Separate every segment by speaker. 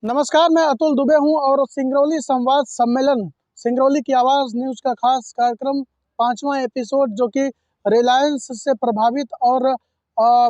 Speaker 1: नमस्कार, मैं अतुल दुबे हूं और सिंगरौली संवाद सम्मेलन सिंगरौली की आवाज़ न्यूज़ का खास कार्यक्रम 5वां एपिसोड जो कि रिलायंस से प्रभावित और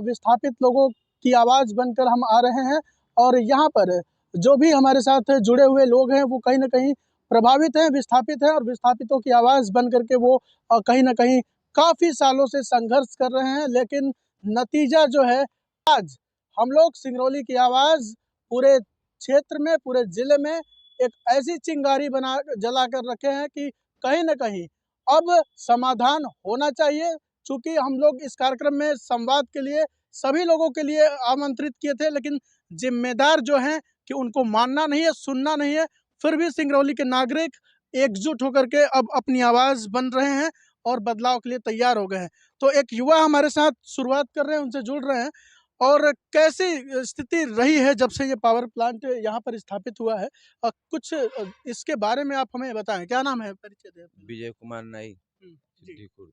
Speaker 1: विस्थापित लोगों की आवाज़ बनकर हम आ रहे हैं। और यहाँ पर जो भी हमारे साथ जुड़े हुए लोग हैं वो कहीं न कहीं प्रभावित हैं, विस्थापित हैं और विस्थापितों की आवाज़ बन कर के वो कहीं न कहीं काफ़ी सालों से संघर्ष कर रहे हैं। लेकिन नतीजा जो है, आज हम लोग सिंगरौली की आवाज़ पूरे क्षेत्र में, पूरे ज़िले में एक ऐसी चिंगारी बना जला कर रखे हैं कि कहीं न कहीं अब समाधान होना चाहिए। चूँकि हम लोग इस कार्यक्रम में संवाद के लिए सभी लोगों के लिए आमंत्रित किए थे, लेकिन ज़िम्मेदार जो हैं कि उनको मानना नहीं है, सुनना नहीं है, फिर भी सिंगरौली के नागरिक एकजुट होकर के अब अपनी आवाज़ बन रहे हैं और बदलाव के लिए तैयार हो गए हैं। तो एक युवा हमारे साथ शुरुआत कर रहे हैं, उनसे जुड़ रहे हैं। और कैसी स्थिति रही है जब से ये पावर प्लांट यहाँ पर स्थापित हुआ है? कुछ इसके बारे में आप हमें बताएँ। क्या नाम है? परिचय दें अपना।
Speaker 2: विजय कुमार नाई,
Speaker 1: जी।
Speaker 2: सिद्दीकुर।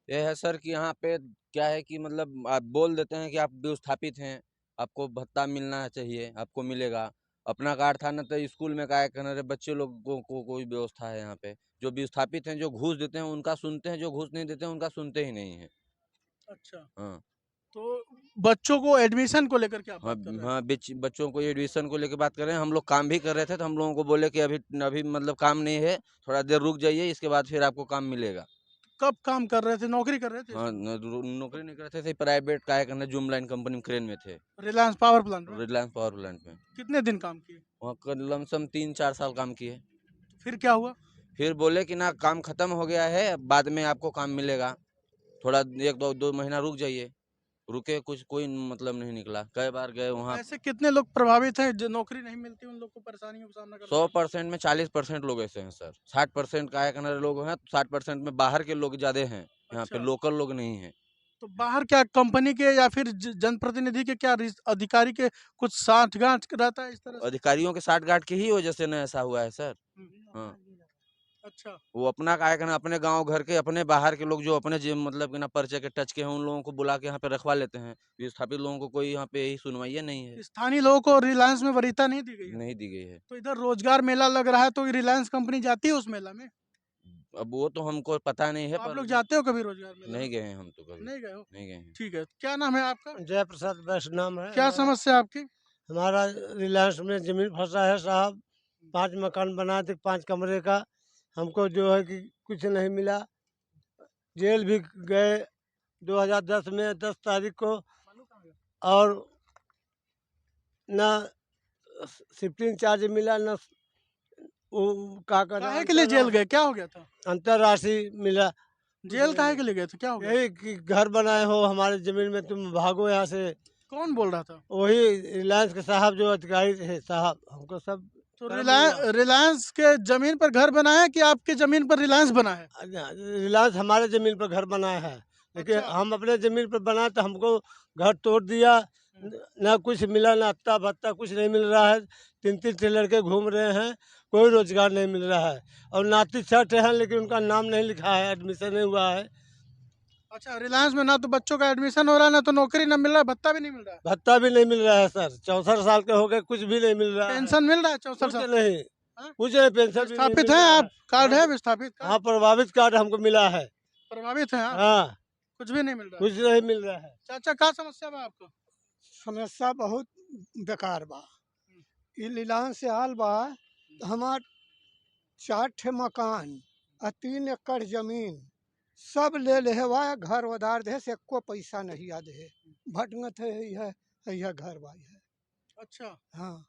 Speaker 2: ये है सर कि यहाँ पे क्या है कि मतलब आप बोल देते हैं कि आप विस्थापित हैं, आपको भत्ता मिलना चाहिए, आपको मिलेगा। अपना कार्ड था ना तो स्कूल में क्या कहना रे बच्चे लोगों को कोई व्यवस्था है यहाँ पे। जो विस्थापित हैं, जो घूस देते हैं उनका सुनते हैं, जो घूस नहीं देते हैं उनका सुनते ही नहीं हैं।
Speaker 1: अच्छा,
Speaker 2: हाँ।
Speaker 1: तो बच्चों को एडमिशन को लेकर के आप
Speaker 2: हाँ,
Speaker 1: बात कर रहे हैं?
Speaker 2: हाँ, बच्चों को एडमिशन को लेके बात कर रहे हैं। हम लोग काम भी कर रहे थे तो हम लोगों को बोले कि अभी अभी मतलब काम नहीं है, थोड़ा देर रुक जाइए, इसके बाद फिर आपको काम मिलेगा।
Speaker 1: कब काम कर रहे थे? नौकरी कर रहे थे इस
Speaker 2: हाँ,
Speaker 1: समय?
Speaker 2: नौकरी नहीं करते थे, प्राइवेट का है करना, जूम लाइन कंपनी में क्रेन में थे,
Speaker 1: रिलायंस पावर प्लांट में?
Speaker 2: रिलायंस पावर प्लांट में।
Speaker 1: कितने दिन काम किए?
Speaker 2: वहाँ का लमसम 3-4 साल काम किए।
Speaker 1: फिर क्या हुआ?
Speaker 2: फिर बोले कि ना काम खत्म हो गया है, बाद में आपको काम मिलेगा, थोड़ा 1-2 महीना रुक जाइए। रुके, कुछ कोई मतलब नहीं निकला। कई बार गए
Speaker 1: तो
Speaker 2: वहाँ।
Speaker 1: ऐसे कितने लोग प्रभावित हैं जो नौकरी नहीं मिलती, उन लोग को परेशानियों का सामना करना पड़ता
Speaker 2: 100% में 40% लोग ऐसे हैं सर। 60% का है लोग हैं, 60% में बाहर के लोग ज़्यादा हैं।
Speaker 1: है?
Speaker 2: यहाँ पे
Speaker 1: अच्छा।
Speaker 2: लोकल लोग नहीं हैं।
Speaker 1: तो बाहर क्या कंपनी के या फिर जनप्रतिनिधि के क्या अधिकारी के कुछ साठगांठ रहता है इस तरह से?
Speaker 2: अधिकारियों के साठ-गाँठ की ही वजह से ना ऐसा हुआ है सर। हाँ।
Speaker 1: हम्म। अच्छा।
Speaker 2: वो अपना क्या है कि ना अपने गाँव घर के, अपने बाहर के लोग जो अपने मतलब कि ना परिचय के टच के हैं, उन लोगों को बुला के यहाँ पे रखवा लेते हैं। विस्थापित लोगों को कोई यहाँ पे यही सुनवाइए नहीं है,
Speaker 1: स्थानीय लोगों को रिलायंस में वरीयता नहीं दी गई है?
Speaker 2: नहीं दी गई है।
Speaker 1: तो इधर रोजगार मेला लग रहा है, तो रिलायंस कंपनी जाती है उस मेला में?
Speaker 2: अब वो तो हमको पता नहीं है,
Speaker 1: तो आप
Speaker 2: पर
Speaker 1: लोग जाते हो कभी रोजगार मेला में?
Speaker 2: नहीं गए हैं हम तो कभी,
Speaker 1: नहीं गए हो?
Speaker 2: नहीं गए हैं।
Speaker 1: ठीक है। क्या नाम है आपका?
Speaker 3: जय प्रसाद वैश्य नाम है
Speaker 1: क्या
Speaker 3: हमारा।
Speaker 1: समस्या आपकी?
Speaker 3: हमारा रिलायंस में ज़मीन फंसा है साहब। 5 मकान बनाए थे 5 कमरे का। हमको जो है कि कुछ नहीं मिला। जेल भी गए 2010 में 10 तारीख को, और ना शिफ्टिंग चार्ज मिला, ना वो का कहना
Speaker 1: काहे के लिए जेल गए? क्या हो गया था?
Speaker 3: अंतर्राष्ट्रीय मिला। कुछ
Speaker 1: जेल
Speaker 3: नहीं
Speaker 1: काहे
Speaker 3: मिला।
Speaker 1: के लिए गए थे? क्या हो गया?
Speaker 3: यही कि घर बनाए हो हमारे ज़मीन में, तुम भागो यहाँ से।
Speaker 1: कौन बोल रहा था?
Speaker 3: वही रिलायंस के साहब जो अधिकारी थे साहब, हमको सब
Speaker 1: तो
Speaker 3: कर लिया।
Speaker 1: रिलायंस के जमीन पर घर बनाया है कि आपकी जमीन पर रिलायंस बना है?
Speaker 3: रिलायंस हमारे ज़मीन पर घर बनाया है, लेकिन
Speaker 1: अच्छा।
Speaker 3: हम अपने ज़मीन पर बनाए तो हमको घर तोड़ दिया। ना कुछ मिला, ना अत्ता भत्ता कुछ नहीं मिल रहा है। 3-3 ठे लड़के घूम रहे हैं, कोई रोज़गार नहीं मिल रहा है। और नाती 6 ठे हैं, लेकिन उनका नाम नहीं लिखा है, एडमिशन नहीं हुआ है।
Speaker 1: अच्छा, रिलायंस में ना तो बच्चों का एडमिशन हो रहा है, ना तो नौकरी ना मिल रहा है, भत्ता भी नहीं मिल रहा है।
Speaker 3: भत्ता भी नहीं मिल रहा है सर, 64 साल के हो गए, कुछ भी नहीं मिल रहा है।
Speaker 1: पेंशन मिल रहा है 64
Speaker 3: कुछ
Speaker 1: साल?
Speaker 3: नहीं,
Speaker 1: हाँ?
Speaker 3: कुछ नहीं, पेंशन भी नहीं
Speaker 1: विस्थापित
Speaker 3: मिल
Speaker 1: हैं
Speaker 3: रहा
Speaker 1: आप?
Speaker 3: है।
Speaker 1: कार्ड है
Speaker 3: हाँ,
Speaker 1: विस्थापित
Speaker 3: हाँ,
Speaker 1: कार्ड?
Speaker 3: प्रभावित कार्ड हमको मिला है।
Speaker 1: प्रभावित हैं आप?
Speaker 3: हाँ,
Speaker 1: कुछ भी नहीं मिल रहा है?
Speaker 3: कुछ नहीं मिल रहा है।
Speaker 1: चाचा क्या समस्या बा आपको?
Speaker 4: समस्या बहुत बेकार बा। इ रिलायंस से हाल बा, हमार 4 ठे मकान और 3 एकड़ जमीन सब ले लेहवा, घर उधार दे से एको पैसा नहीं याद है। भटकत है यह घर बा है।
Speaker 1: अच्छा।
Speaker 4: हाँ,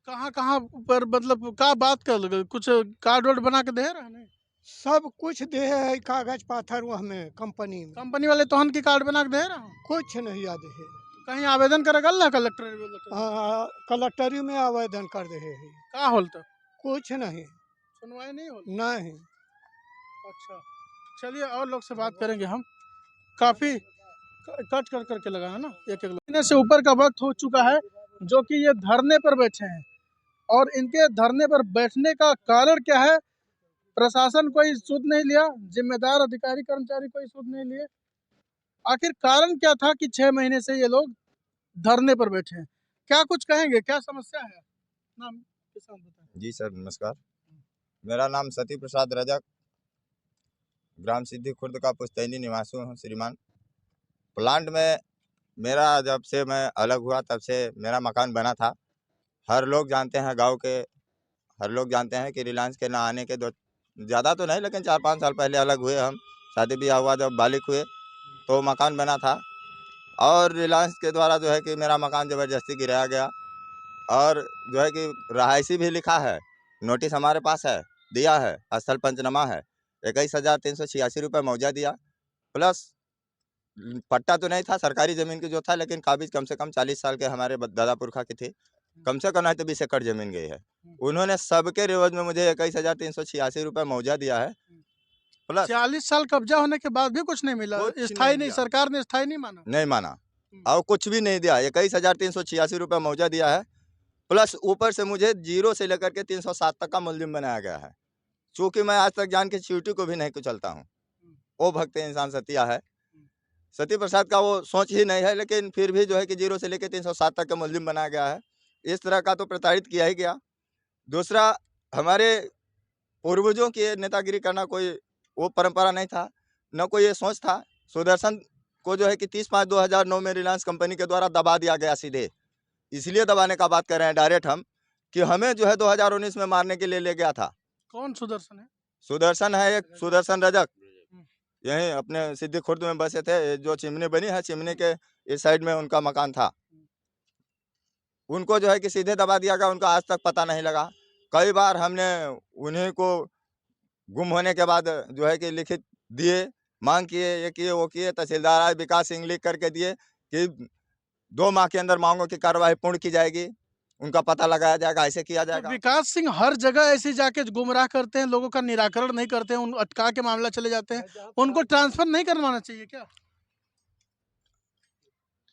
Speaker 1: कहाँ कहाँ पर मतलब का बात कर लगे? कुछ कार्ड वर्ड बना के दे रहे हैं? नहीं?
Speaker 4: सब कुछ दे है कागज पाथर वो हमें कंपनी में,
Speaker 1: कंपनी वाले तोहन की कार्ड बना के दे रहे हैं?
Speaker 4: कुछ नहीं याद है।
Speaker 1: कहीं आवेदन करे गल ना कलेक्टर?
Speaker 4: हाँ, कलेक्टरी में आवेदन कर दे है,
Speaker 1: का होल तो?
Speaker 4: कुछ नहीं।
Speaker 1: सुनवाई नहीं होल?
Speaker 4: नहीं,
Speaker 1: अच्छा। चलिए और लोग से बात करेंगे हम। काफ़ी कट कर करके लगा है ना, एक एक लोग से ऊपर का वक्त हो चुका है जो कि ये धरने पर बैठे हैं। और इनके धरने पर बैठने का कारण क्या है? प्रशासन कोई सुध नहीं लिया, जिम्मेदार अधिकारी कर्मचारी कोई सुध नहीं लिए। आखिर कारण क्या था कि 6 महीने से ये लोग धरने पर बैठे हैं? क्या कुछ कहेंगे, क्या समस्या है? नाम के साथ बताएं।
Speaker 5: जी सर नमस्कार। मेरा नाम सती प्रसाद रजक, ग्राम सिद्धि खुर्द का पुश्तैनी निवासी हूँ श्रीमान। प्लांट में मेरा जब से मैं अलग हुआ तब से मेरा मकान बना था। हर लोग जानते हैं, गांव के हर लोग जानते हैं कि रिलायंस के ना आने के दो ज़्यादा तो नहीं लेकिन 4-5 साल पहले अलग हुए हम। शादी ब्याह हुआ, जब बालिग हुए तो मकान बना था और रिलायंस के द्वारा जो है कि मेरा मकान ज़बरदस्ती गिराया गया और जो है कि रहायशी भी लिखा है, नोटिस हमारे पास है, दिया है, स्थल पंचनामा है। 21,386 रुपये मुआवजा दिया, प्लस पट्टा तो नहीं था, सरकारी ज़मीन की जो था, लेकिन काबिज कम से कम 40 साल के हमारे दादा पुरखा की थी, कम से कम नहीं तो 20 एकड़ ज़मीन गई है। उन्होंने सबके रिवज में मुझे 21,386 रुपये मुआवजा दिया है, प्लस
Speaker 1: 40 साल कब्जा होने के बाद भी कुछ नहीं मिला,
Speaker 5: कुछ
Speaker 1: स्थायी
Speaker 5: नहीं
Speaker 1: नहीं,
Speaker 5: दिया।
Speaker 1: सरकार ने स्थायी नहीं माना।
Speaker 5: नहीं माना और कुछ भी नहीं दिया। 21,386 रुपये मुआवजा दिया है, प्लस ऊपर से मुझे 0 से लेकर के 307 तक का मुलजिम बनाया गया है। चूँकि मैं आज तक जान के चींटी को भी नहीं कुचलता हूँ। वो भक्त इंसान सतिया है, सती प्रसाद का वो सोच ही नहीं है, लेकिन फिर भी जो है कि 0 से लेकर 307 तक का मुलजिम बनाया गया है। इस तरह का तो प्रताड़ित किया ही गया। दूसरा, हमारे पूर्वजों की नेतागिरी करना कोई वो परंपरा नहीं था, न कोई ये सोच था। सुदर्शन को जो है कि 30/5/2009 में रिलायंस कंपनी के द्वारा दबा दिया गया सीधे। इसलिए दबाने का बात कर रहे हैं डायरेक्ट हम, कि हमें जो है 2019 में मारने के लिए ले गया था।
Speaker 1: कौन सुदर्शन है?
Speaker 5: सुदर्शन है एक, सुदर्शन रजक, यहीं अपने सिद्धि खुर्द में बसे थे। जो चिमनी बनी है, चिमनी के इस साइड में उनका मकान था। उनको जो है कि सीधे दबा दिया गया, उनका आज तक पता नहीं लगा। कई बार हमने उन्हीं को गुम होने के बाद जो है कि लिखित दिए, मांग किए, ये किए वो किए। तहसीलदार आज विकास सिंह लिख करके दिए कि 2 माह के अंदर मांगों की कार्रवाई पूर्ण की जाएगी, उनका पता लगाया जाएगा, ऐसे किया
Speaker 1: तो
Speaker 5: जाएगा।
Speaker 1: विकास सिंह हर जगह ऐसे जाके गुमराह करते हैं, लोगों का निराकरण नहीं करते हैं, उन अटका के मामला चले जाते हैं। उनको ट्रांसफर नहीं करवाना चाहिए क्या?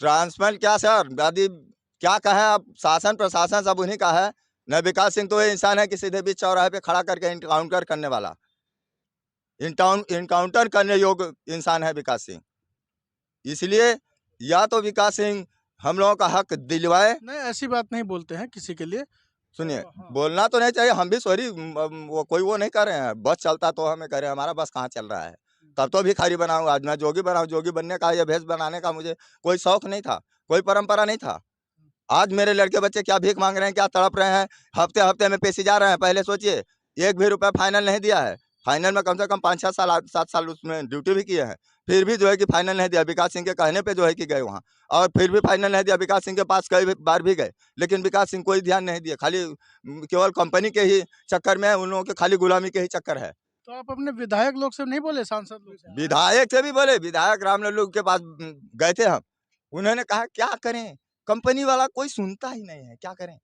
Speaker 5: ट्रांसफर क्या सर, दादी क्या कहें, अब शासन प्रशासन सब उन्हीं का है। न विकास सिंह तो ये इंसान है कि सीधे बीच चौराहे पे खड़ा करके इनकाउंटर करने वाला, इनकाउंटर करने योग्य इंसान है विकास सिंह। इसलिए या तो विकास सिंह हम लोगों का हक दिलवाए।
Speaker 1: नहीं, ऐसी बात नहीं बोलते हैं किसी के लिए।
Speaker 5: सुनिए,
Speaker 1: हाँ।
Speaker 5: बोलना तो नहीं चाहिए, हम भी सॉरी, वो कोई वो नहीं कर रहे हैं। बस चलता तो हमें करे, हमारा बस कहाँ चल रहा है। तब तो भिखारी बनाऊँ, आज मैं जोगी बनाऊँ। जोगी बनने का या भेष बनाने का मुझे कोई शौक नहीं था, कोई परंपरा नहीं था। आज मेरे लड़के बच्चे क्या भीख मांग रहे हैं, क्या तड़प रहे हैं, हफ्ते हफ्ते में पेशी जा रहे हैं। पहले सोचिए, 1 भी रुपया फाइनल नहीं दिया है। फाइनल में कम से कम 5-6 साल 7 साल उसमें ड्यूटी भी किए हैं, फिर भी जो है कि फाइनल नहीं दिया। विकास सिंह के कहने पे जो है कि गए वहाँ, और फिर भी फाइनल नहीं दिया। विकास सिंह के पास कई बार भी गए, लेकिन विकास सिंह कोई ध्यान नहीं दिया। खाली केवल कंपनी के ही चक्कर में, उन लोगों के खाली गुलामी के ही चक्कर है।
Speaker 1: तो आप अपने विधायक लोग से नहीं बोले, सांसद लोग से?
Speaker 5: विधायक से भी बोले, विधायक रामलालू के पास गए थे हम। उन्होंने कहा क्या करें, कंपनी वाला कोई सुनता ही नहीं है, क्या करें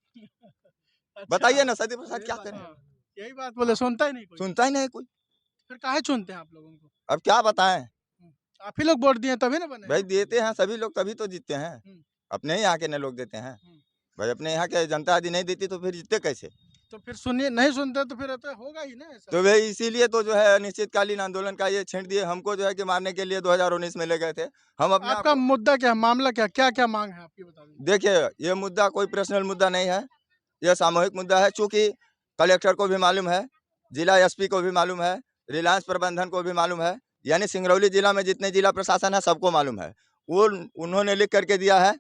Speaker 5: बताइए ना सती प्रसाद, क्या करें।
Speaker 1: हाँ, यही बात बोले, सुनता ही नहीं कोई।
Speaker 5: सुनता ही नहीं कोई,
Speaker 1: फिर काहे चुनते हैं आप लोगों को?
Speaker 5: अब क्या बताएं।
Speaker 1: आप ही लोग वोट दिए तभी ना बने।
Speaker 5: भाई देते हैं सभी लोग, तभी तो जीतते हैं। अपने ही यहाँ के न लोग देते हैं भाई, अपने यहाँ के जनता यदि नहीं देती तो फिर जीतते कैसे।
Speaker 1: तो फिर सुनिए, नहीं सुनते तो फिर तो होगा ही ना ऐसा।
Speaker 5: तो भाई इसीलिए तो जो है अनिश्चितकालीन आंदोलन का ये छेड़ दिए। हमको जो है कि मारने के लिए 2019 में ले गए थे। हम अपने
Speaker 1: आपका मुद्दा क्या है, मामला क्या, क्या क्या मांग है आपकी, बता दीजिए।
Speaker 5: देखिए, ये मुद्दा कोई पर्सनल मुद्दा नहीं है, यह सामूहिक मुद्दा है। चूँकि कलेक्टर को भी मालूम है, जिला एसपी को भी मालूम है, रिलायंस प्रबंधन को भी मालूम है, यानी सिंगरौली जिला में जितने जिला प्रशासन है सबको मालूम है। वो उन्होंने लिख करके दिया है,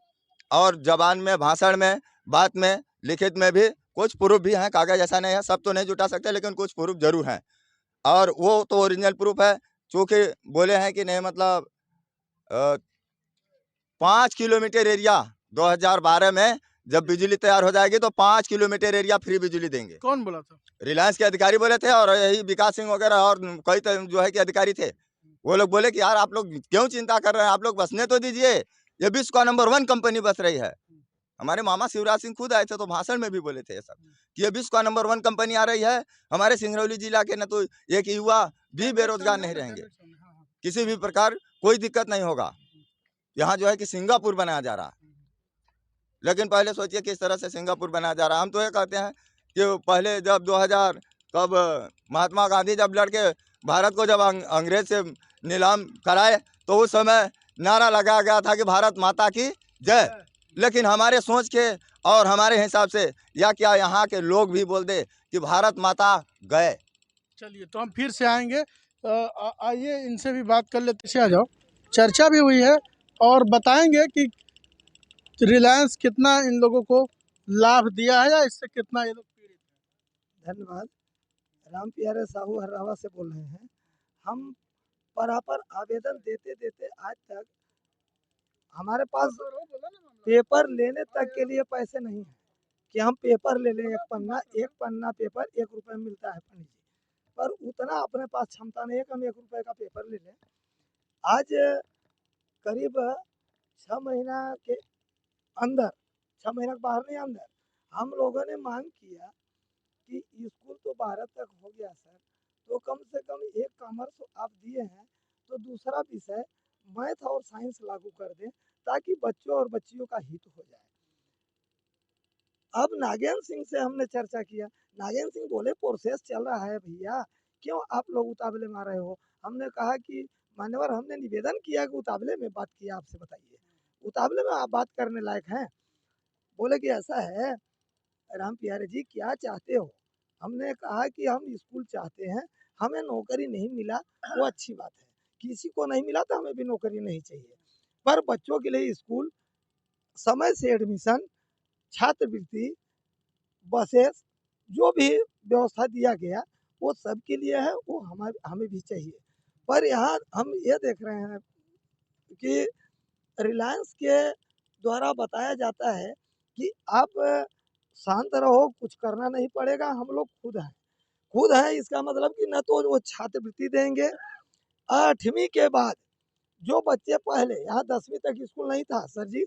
Speaker 5: और जबान में, भाषण में, बात में, लिखित में भी कुछ प्रूफ भी हैं। कागज ऐसा नहीं है, सब तो नहीं जुटा सकते, लेकिन कुछ प्रूफ जरूर हैं, और वो तो ओरिजिनल प्रूफ है। चूँकि बोले हैं कि नहीं, मतलब 5 किलोमीटर एरिया 2012 में जब बिजली तैयार हो जाएगी तो 5 किलोमीटर एरिया फ्री बिजली देंगे।
Speaker 1: कौन बोला था?
Speaker 5: रिलायंस के अधिकारी बोले थे, और यही विकास सिंह वगैरह और कई जो है कि अधिकारी थे। वो लोग बोले कि यार आप लोग क्यों चिंता कर रहे हैं, आप लोग बसने तो दीजिए, ये विश्व का नंबर 1 कंपनी बस रही है। हमारे मामा शिवराज सिंह खुद आए थे, तो भाषण में भी बोले थे ऐसा कि ये विश्व का नंबर 1 कंपनी आ रही है। हमारे सिंगरौली जिला के न तो एक युवा भी बेरोजगार नहीं रहेंगे, किसी भी प्रकार कोई दिक्कत नहीं होगा। यहाँ जो है कि सिंगापुर बनाया जा रहा है। लेकिन पहले सोचिए किस तरह से सिंगापुर बनाया जा रहा है। हम तो ये कहते हैं कि पहले जब 2000 कब महात्मा गांधी जब लड़के भारत को जब अंग्रेज से नीलाम कराए, तो उस समय नारा लगाया गया था कि भारत माता की जय। लेकिन हमारे सोच के और हमारे हिसाब से या क्या यहाँ के लोग भी बोल दे कि भारत माता गए।
Speaker 1: चलिए, तो हम फिर से आएंगे। आइए इनसे भी बात कर लेते, से आ जाओ। चर्चा भी हुई है और बताएंगे कि रिलायंस कितना इन लोगों को लाभ दिया है या इससे कितना ये लोग पीड़ित हैं।
Speaker 6: धन्यवाद। राम प्यारे साहू हर्रावा से बोल रहे हैं। हम बराबर आवेदन देते देते आज तक हमारे पास पेपर लेने तक के लिए पैसे नहीं है कि हम पेपर ले लें। एक पन्ना पेपर 1 रुपये में मिलता है पंडित जी, पर उतना अपने पास क्षमता नहीं है कि हम 1 रुपये का पेपर ले लें। आज करीब 6 महीना के अंदर, 6 महीना के बाहर नहीं, अंदर हम लोगों ने मांग किया कि स्कूल तो 12 तक हो गया सर, तो कम से कम एक कॉमर्स आप दिए हैं तो दूसरा विषय मैथ और साइंस लागू कर दें ताकि बच्चों और बच्चियों का हित हो जाए। अब नागेंद्र सिंह से हमने चर्चा किया। नागेंद्र सिंह बोले प्रोसेस चल रहा है भैया, क्यों आप लोग उतावले में आ रहे हो। हमने कहा कि मान्यवर, हमने निवेदन किया कि उतावले में बात किया, आपसे बताइए उतावले में आप बात करने लायक हैं। बोले कि ऐसा है राम प्यारे जी, क्या चाहते हो। हमने कहा कि हम स्कूल चाहते हैं, हमें नौकरी नहीं मिला वो अच्छी बात है, किसी को नहीं मिला तो हमें भी नौकरी नहीं चाहिए, पर बच्चों के लिए स्कूल, समय से एडमिशन, छात्रवृत्ति, बसेस, जो भी व्यवस्था दिया गया वो सब के लिए है, वो हमें भी चाहिए। पर यहाँ हम ये देख रहे हैं कि रिलायंस के द्वारा बताया जाता है कि आप शांत रहो, कुछ करना नहीं पड़ेगा, हम लोग खुद हैं। इसका मतलब कि न तो वो छात्रवृत्ति देंगे। 8वीं के बाद जो बच्चे पहले यहाँ 10वीं तक स्कूल नहीं था सर जी,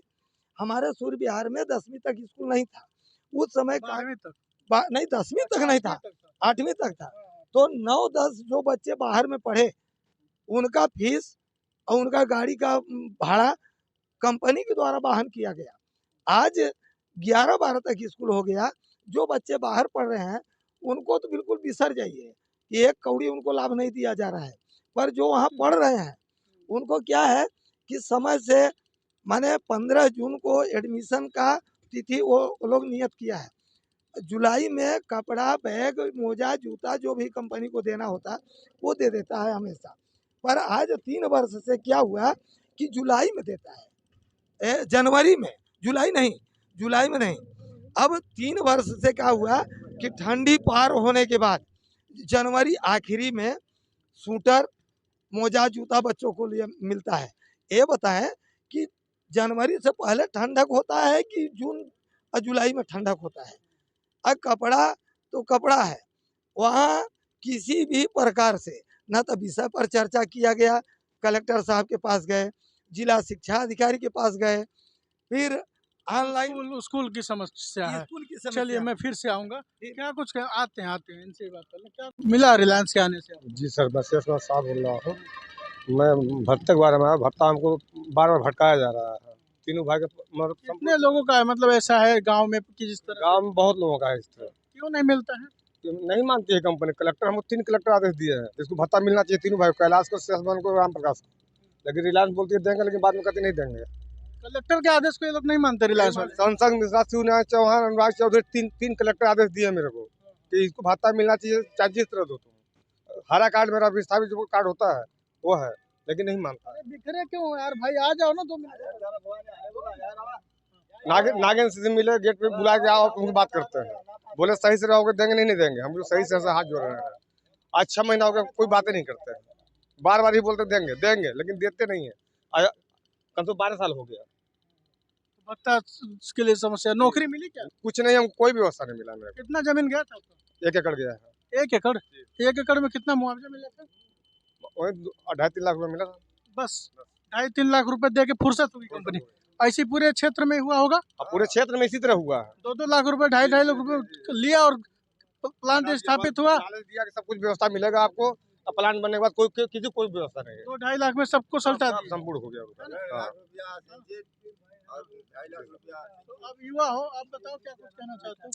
Speaker 6: हमारे सूर्य बिहार में 10वीं तक स्कूल नहीं था उस समय।
Speaker 1: 12वीं तक
Speaker 6: नहीं, 10वीं तक नहीं था, 8वीं तक था। तो 9-10 जो बच्चे बाहर में पढ़े उनका फीस और उनका गाड़ी का भाड़ा कंपनी के द्वारा वाहन किया गया। आज 11-12 तक स्कूल हो गया। जो बच्चे बाहर पढ़ रहे हैं उनको तो बिल्कुल बिसर जाइए कि 1 कौड़ी उनको लाभ नहीं दिया जा रहा है। पर जो वहाँ पढ़ रहे हैं उनको क्या है कि समय से, माने 15 जून को एडमिशन का तिथि वो लोग नियत किया है। जुलाई में कपड़ा, बैग, मोजा, जूता जो भी कंपनी को देना होता वो दे देता है हमेशा। पर आज 3 वर्ष से क्या हुआ कि जुलाई में देता है, जनवरी में, जुलाई में नहीं। अब 3 वर्ष से क्या हुआ कि ठंडी पार होने के बाद जनवरी आखिरी में सूटर, मोजा, जूता बच्चों को लिए मिलता है। ये बताएं कि जनवरी से पहले ठंडक होता है कि जून और जुलाई में ठंडक होता है। अब कपड़ा तो कपड़ा है, वहाँ किसी भी प्रकार से न तो विषय पर चर्चा किया गया। कलेक्टर साहब के पास गए, जिला शिक्षा अधिकारी के पास गए, फिर ऑनलाइन
Speaker 1: स्कूल की समस्या है।
Speaker 6: स्कूल की समस्या।
Speaker 1: चलिए, मैं फिर से आऊँगा। क्या कुछ आते हैं इनसे ही बात कर लें। क्या मिला रिलायंस के आने से?
Speaker 7: जी सर, मैं शेषनाथ साहब बोल रहा हूँ। मैं भत्ते के बारे में, भत्ता हमको बार बार भटकाया जा रहा है। तीनों भाई के मतलब
Speaker 1: कितने लोगों का है, मतलब ऐसा है गांव में कि जिस तरह
Speaker 7: गाँव में बहुत लोगों का है इस तरह।
Speaker 1: क्यों नहीं मिलता है?
Speaker 7: नहीं मानती है कंपनी। कलेक्टर, हमको 3 कलेक्टर आदेश दिए हैं, इसको भत्ता मिलना चाहिए तीनों भाई, कैलाश को, शेषमान को, राम प्रकाश को। लेकिन रिलायंस बोलती है देंगे, लेकिन बाद में कहते नहीं देंगे।
Speaker 1: कलेक्टर के आदेश को ये लोग नहीं मानते रिलायंस वाले।
Speaker 7: संसद मिश्रा, शिवनारायण चौहान, अनुराग चौधरी, 3 कलेक्टर आदेश दिए मेरे को कि इसको भत्ता मिलना चाहिए, चाहे जिस तरह दो तुम। हरा कार्ड मेरा विस्थापित जो कार्ड होता है वो है, लेकिन नहीं मानता।
Speaker 1: बिखरे क्यों यार भाई, आ जाओ ना 2 मिनट।
Speaker 7: नागेंद्र से मिले, गेट पे बुला के आओ, उनकी बात करते हैं। बोले सही से रहोगे देंगे, नहीं देंगे। हम लोग सही से हाथ जोड़ रहे हैं। आज 6 महीना हो गया, कोई बातें नहीं करते हैं। बार बार ही बोलते देंगे, लेकिन देते नहीं है। कम तो 12 साल हो गया।
Speaker 1: भत्ता के लिए समस्या। नौकरी मिली क्या?
Speaker 7: कुछ नहीं, हम कोई व्यवस्था नहीं मिला मेरे
Speaker 1: कितना जमीन गया था आपका?
Speaker 7: 1 एकड़ गया है।
Speaker 1: 1 एकड़? 1 एकड़ में कितना मुआवजा मिला था?
Speaker 7: वही 2.5-3 लाख रुपए मिला था।
Speaker 1: बस 2.5-3 लाख रुपए दे के फुर्सत हुई कंपनी। ऐसी पूरे क्षेत्र में हुआ होगा?
Speaker 7: पूरे क्षेत्र में इसी तरह हुआ है।
Speaker 1: 2-2 लाख रुपए, 2.5 लाख रुपए लिया और प्लांट स्थापित हुआ।
Speaker 7: दिया कि सब कुछ व्यवस्था मिलेगा आपको, प्लांट बनने के बाद कोई व्यवस्था नहीं है।
Speaker 1: 2-2.5 लाख में सबको सल्टा दिया।
Speaker 7: संपूर्ण हो गया।
Speaker 1: तो अब युवा हो, आप बताओ क्या कुछ कहना चाहते हो?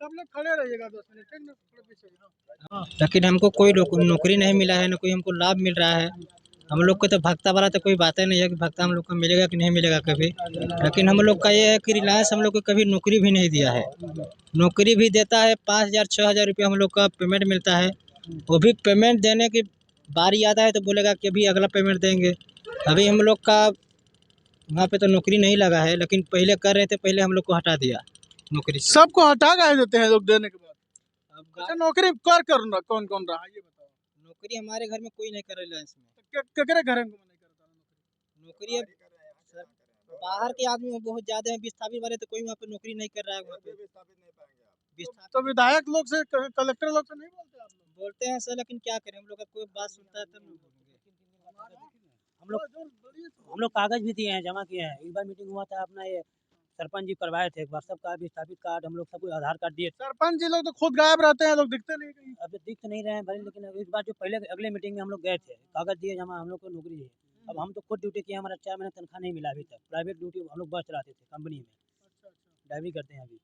Speaker 1: सब लोग खड़े रहिएगा 10 मिनट, ठीक ना? थोड़ा पीछे।
Speaker 8: लेकिन हमको कोई नौकरी नहीं मिला है, न कोई हमको लाभ मिल रहा है। हम लोग को तो भक्ता वाला तो कोई बात ही नहीं है कि भक्ता हम लोग को मिलेगा कि नहीं मिलेगा कभी। लेकिन हम लोग का ये है कि रिलायंस हम लोग को कभी नौकरी भी नहीं दिया है। नौकरी भी देता है 5,000 6,000 रुपया हम लोग का पेमेंट मिलता है। वो भी पेमेंट देने की बारी आता है तो बोलेगा कि अभी अगला पेमेंट देंगे। अभी हम लोग का वहाँ पे तो नौकरी नहीं लगा है, लेकिन पहले कर रहे थे, पहले हम लोग को हटा दिया नौकरी से।
Speaker 1: सबको हटा के देते हैं लोग देने के बाद।
Speaker 8: अब
Speaker 1: अच्छा, नौकरी कौन कौन रहा है ये बताओ।
Speaker 8: नौकरी हमारे घर में कोई नहीं कर रिलायंस में।
Speaker 1: केकरे घर में नहीं करता
Speaker 8: नौकरी अब सर, बाहर के आदमी बहुत ज्यादा है, विस्थापित वाले तो कोई वहाँ पे नौकरी नहीं कर रहा है। वहाँ पे विस्थापित
Speaker 1: तो विधायक लोग से कलेक्टर लोग से नहीं बोलते आप लोग?
Speaker 8: बोलते हैं सर, लेकिन क्या करें, हम लोग का कोई बात सुनता है तब नहीं बोलेंगे।
Speaker 9: हम लोग कागज भी दिए हैं, जमा किए हैं। एक बार मीटिंग हुआ था अपना, ये सरपंच जी करवाए थे, एक बार सबका विस्थापित कार्ड हम लोग सब कुछ आधार कार्ड दिए थे।
Speaker 1: सरपंच जी लोग तो खुद गायब रहते हैं, लोग दिखते नहीं कहीं।
Speaker 9: अब दिख तो नहीं रहे हैं भले, लेकिन इस बार जो पहले अगले मीटिंग में हम लोग गए थे, कागज दिए जमा, हम लोग को नौकरी है। अब हम तो खुद ड्यूटी किए, हमारा 4 महीने तनख्वाह नहीं मिला अभी तक। प्राइवेट ड्यूटी हम लोग बस चलाते थे कंपनी में, ड्राइविंग करते हैं अभी।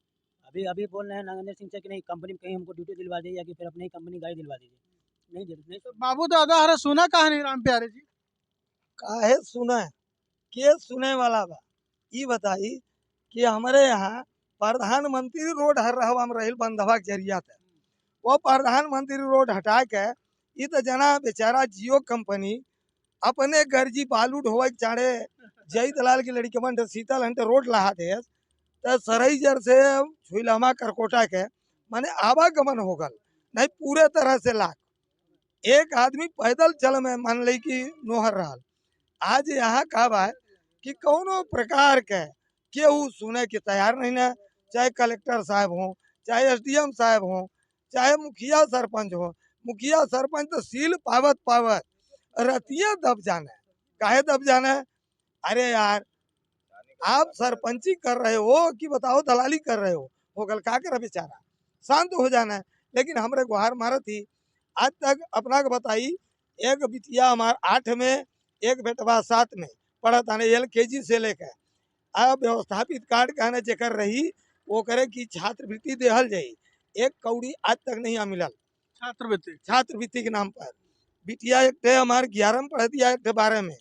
Speaker 9: अभी अभी बोल रहे हैं नागेंद्र सिंह से कि नहीं कंपनी में कहीं हमको ड्यूटी दिलवा दीजिए, या कि फिर अपनी ही कंपनी गाड़ी दिलवा दीजिए। नहीं दे नहीं।
Speaker 1: तो बाबू दादा हरा सुना कहा नहीं राम प्यारे जी?
Speaker 6: काहे सुना है के सुने वाला बा ई बताई कि हमारे यहाँ प्रधानमंत्री रोड हर रहा हम रहिल बंधवा के जरिया थे। वो प्रधानमंत्री रोड हटा के ई तो जना बेचारा जियो कंपनी अपने गर्जी बालू ढोवे के चाड़े जय दलाल की लड़की बन शीतल हंटे रोड लहा दे तो सरई जर से छुईलमा करकोटा के माने आवागमन हो गल नहीं पूरे तरह से लाख। एक आदमी पैदल चल में मान ली कि नोहर रहा। आज यहाँ का बा कि कौनो प्रकार के केहू सुने के तैयार नहीं ना, चाहे कलेक्टर साहब हो, चाहे एसडीएम साहब हो, चाहे मुखिया सरपंच हो। मुखिया सरपंच तो सील पावत पावत रतिया दब जाना है। काहे दब जाना है? अरे यार आप सरपंची कर रहे हो कि बताओ दलाली कर रहे हो गल का कर बेचारा शांत हो जाना है। लेकिन हमरे गुहार मारत ही आज तक अपना के बताई, एक बिटिया हमार 8 में, एक बेटवा 7 में पढ़त आने LKG से लेकर अब व्यवस्थापित कार्ड कहने जेकर रही वो करे कि छात्रवृत्ति देहल जाई। एक कौड़ी आज तक नहीं मिलल छात्रवृत्ति के नाम पर। बिटिया एक थे हमारे 11 में पढ़ दिया, एक थे 12 में।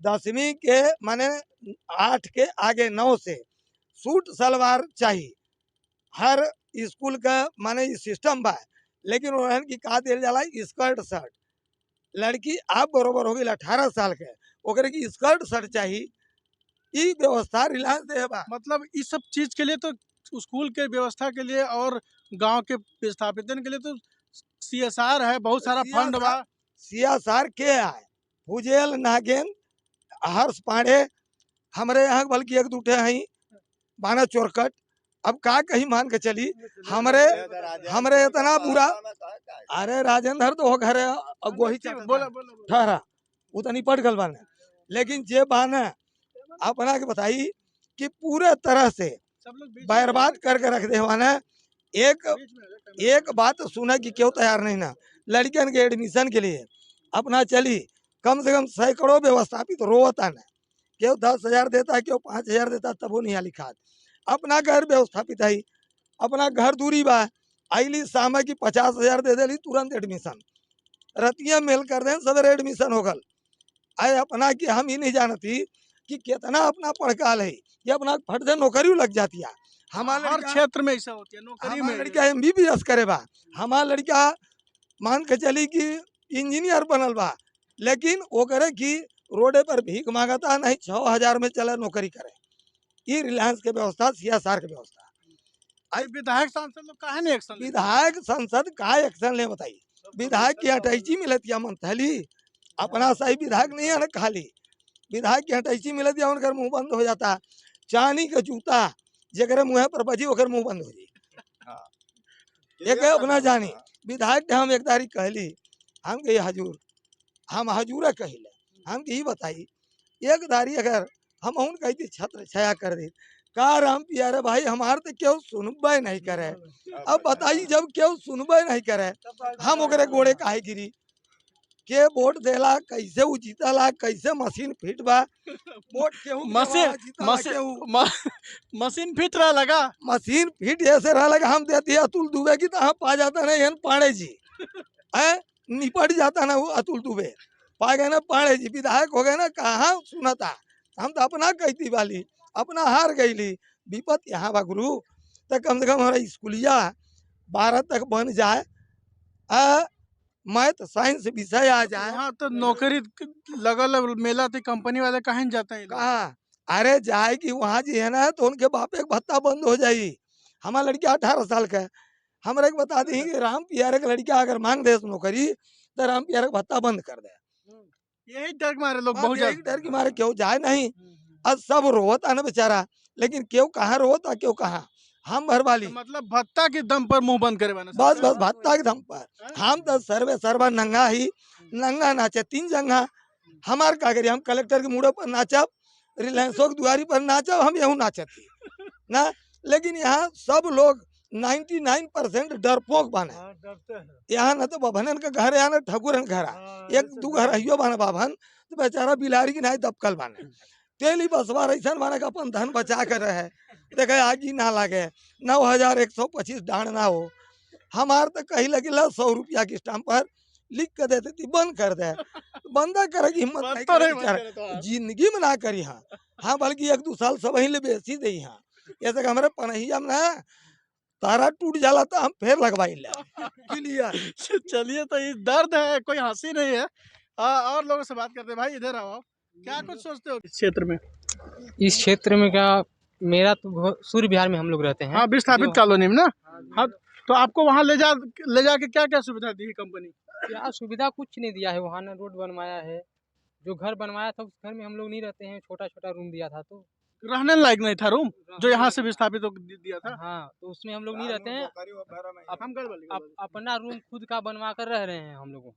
Speaker 6: 10वीं के माने 8 के आगे 9 से सूट सलवार चाहिए हर स्कूल का माने सिस्टम बा। लेकिन वहन की का दिल जाला स्कर्ट शर्ट। लड़की आप बरोबर हो गई 18 साल के ओकरे की स्कर्ट शर्ट चाहिए। ई व्यवस्था रिलायंस दे बा।
Speaker 1: मतलब इस सब चीज के लिए तो स्कूल के व्यवस्था के लिए और गांव के विस्थापितन के लिए तो CSR है, बहुत सारा फंड बा।
Speaker 6: CSR के आए भुजेल नागेन हर्ष पांडे हमारे यहाँ बल्कि एक दूठे हैं बाना चोरकट। अब का कहीं मान के चली हमरे इतना बुरा। अरे राजेंद्र तो हो घर गोही ठहरा उतनी पट गल बाने। लेकिन जे बाने अपना के बताई कि पूरे तरह से बर्बाद करके रख दे वाने। एक बात सुना कि क्यों तैयार नहीं ना लड़कियन के एडमिशन के लिए अपना चली कम से कम सैकड़ों व्यवस्थापित रोता न क्यों 10,000 देता है क्यों 5,000 देता है, तब वो नहीं लिखा। अपना घर व्यवस्थापित है, अपना घर दूरी बा आईली शाम की 50,000 दे देली तुरंत एडमिशन रतिया मेल कर दें सवेरे एडमिशन हो गल। आए अपना कि हम ही नहीं जानती कि कितना अपना पढ़काल है ये अपना फट से नौकरी लग जाती है। हमारे
Speaker 1: हर क्षेत्र में ऐसा होती है नौकरी में।
Speaker 6: लड़का MBBS करे बा, हमारा लड़का मान के चली कि इंजीनियर बनल बा, लेकिन वो करे कि रोडे पर भीख मांगता नहीं 6,000 में चले नौकरी करे। ये रिलायंस के व्यवस्था CSR के व्यवस्था।
Speaker 1: विधायक सांसद लोग काहे नहीं एक्शन लेते?
Speaker 6: विधायक संसद का एक्शन ले बताइए। विधायक की हटैची मिलती है मंथली, अपना सही विधायक नहीं है ना खाली विधायक की हटैची मिलती है उनका मुंह बंद हो जाता। चांदी का जूता जगह मुँह पर बजी ओकर मुंह बंद हो जाए। एक अपना जानी विधायक के हम एक तारीख कहली हम कही हजूर हम हजूरा कहिले हम यही बताई एक दारी अगर हम उन कहती छत्र छाया कर दी का राम प्यारे भाई हमारे तो क्यों सुनबे नहीं करे। अब बताइए जब क्यों सुनबे नहीं करे हम ओकरे गोड़े काहे गिरी के वोट देला कैसे उ जीतला कैसे मशीन फिट बा वोट केहू
Speaker 1: मशीन फिट रहा लगा
Speaker 6: मशीन फिट ऐसे रहा लगा हम देती अतुल दुबे की तो हम पा जाता नहीं हन पाड़े जी है निपट जाता ना वो अतुल दुबे पा गए ना पाड़े जी विधायक हो गए ना कहाँ सुनता। हम तो अपना कहती वाली अपना हार गईली विपत यहाँ बा गुरु। तो कम से कम हमारा स्कूलिया 12 तक बन जाए, मैथ साइंस विषय आ जाए।
Speaker 1: यहाँ तो नौकरी लगल मेला थी, कंपनी वाले कहीं जाते हैं
Speaker 6: कहाँ? अरे जाएगी वहाँ जी है ना तो उनके बाप एक भत्ता बंद हो जाएगी। हमारा लड़का 18 साल का है, हमारे को बता दी कि राम पियारे का लड़का अगर मांग दे नौकरी तो राम पियारे का भत्ता बंद कर दे।
Speaker 1: यही डर के मारे लोग
Speaker 6: बस
Speaker 1: बहुत
Speaker 6: यही
Speaker 1: ज्यादा
Speaker 6: डर के मारे क्यों जाए नहीं। अब सब रोता ना बेचारा, लेकिन क्यों कहाँ रोता क्यों कहाँ हम भर वाली।
Speaker 1: तो मतलब भत्ता के दम पर मुंह बंद करे बना
Speaker 6: बस बस भत्ता के दम पर हम तो सर्वे सर्वा नंगा ही नंगा नाचे 3 जगह। हमार का करिए हम कलेक्टर के मुड़े पर नाचब, रिलायंसों की दुआरी पर नाचब, हम यहूँ नाचती ना। लेकिन यहाँ सब लोग 99% डरपोक बने। यहाँ न तो बभनन का घर है न ठकुरन घर है, 1-2 घर अहियो बने बाभन तो बेचारा बिलारी की नहीं दबकल बने। तेली बसवा ऐसा बने का अपन धन बचा कर रहे देखे आगी ना लगे 9125 डांड ना हो। हमार तो कहीं लगे 100 रुपया की स्टाम्प पर लिख कर देते थी बंद कर दे, बंदा करेगी हिम्मत नहीं करे बेचारा। जिंदगी में ना करी हाँ बल्कि 1-2 साल सब ले बेची दी हाँ। ऐसे हमारे पनहिया में ना तारा टूट जाला तो हम फिर लगवाई ले क्लियर।
Speaker 1: चलिए तो ये दर्द है, कोई हंसी नहीं है। और लोगों से बात करते हैं। भाई इधर आओ, क्या कुछ सोचते हो इस क्षेत्र में?
Speaker 10: इस क्षेत्र में क्या, मेरा तो सूर्य विहार में हम लोग रहते हैं।
Speaker 1: हाँ, विस्थापित कॉलोनी में ना। हाँ, तो आपको वहाँ ले जाके क्या क्या सुविधा दी है कंपनी?
Speaker 10: क्या सुविधा कुछ नहीं दिया है। वहाँ ना रोड बनवाया है, जो घर बनवाया था उस घर में हम लोग नहीं रहते हैं, छोटा छोटा रूम दिया था तो
Speaker 1: रहने लायक नहीं था रूम जो यहाँ से विस्थापित दिया था।
Speaker 10: हाँ, तो उसमें हम लोग नहीं रहते हैं। अपना रूम खुद का बनवा कर रह रहे हैं हम लोग,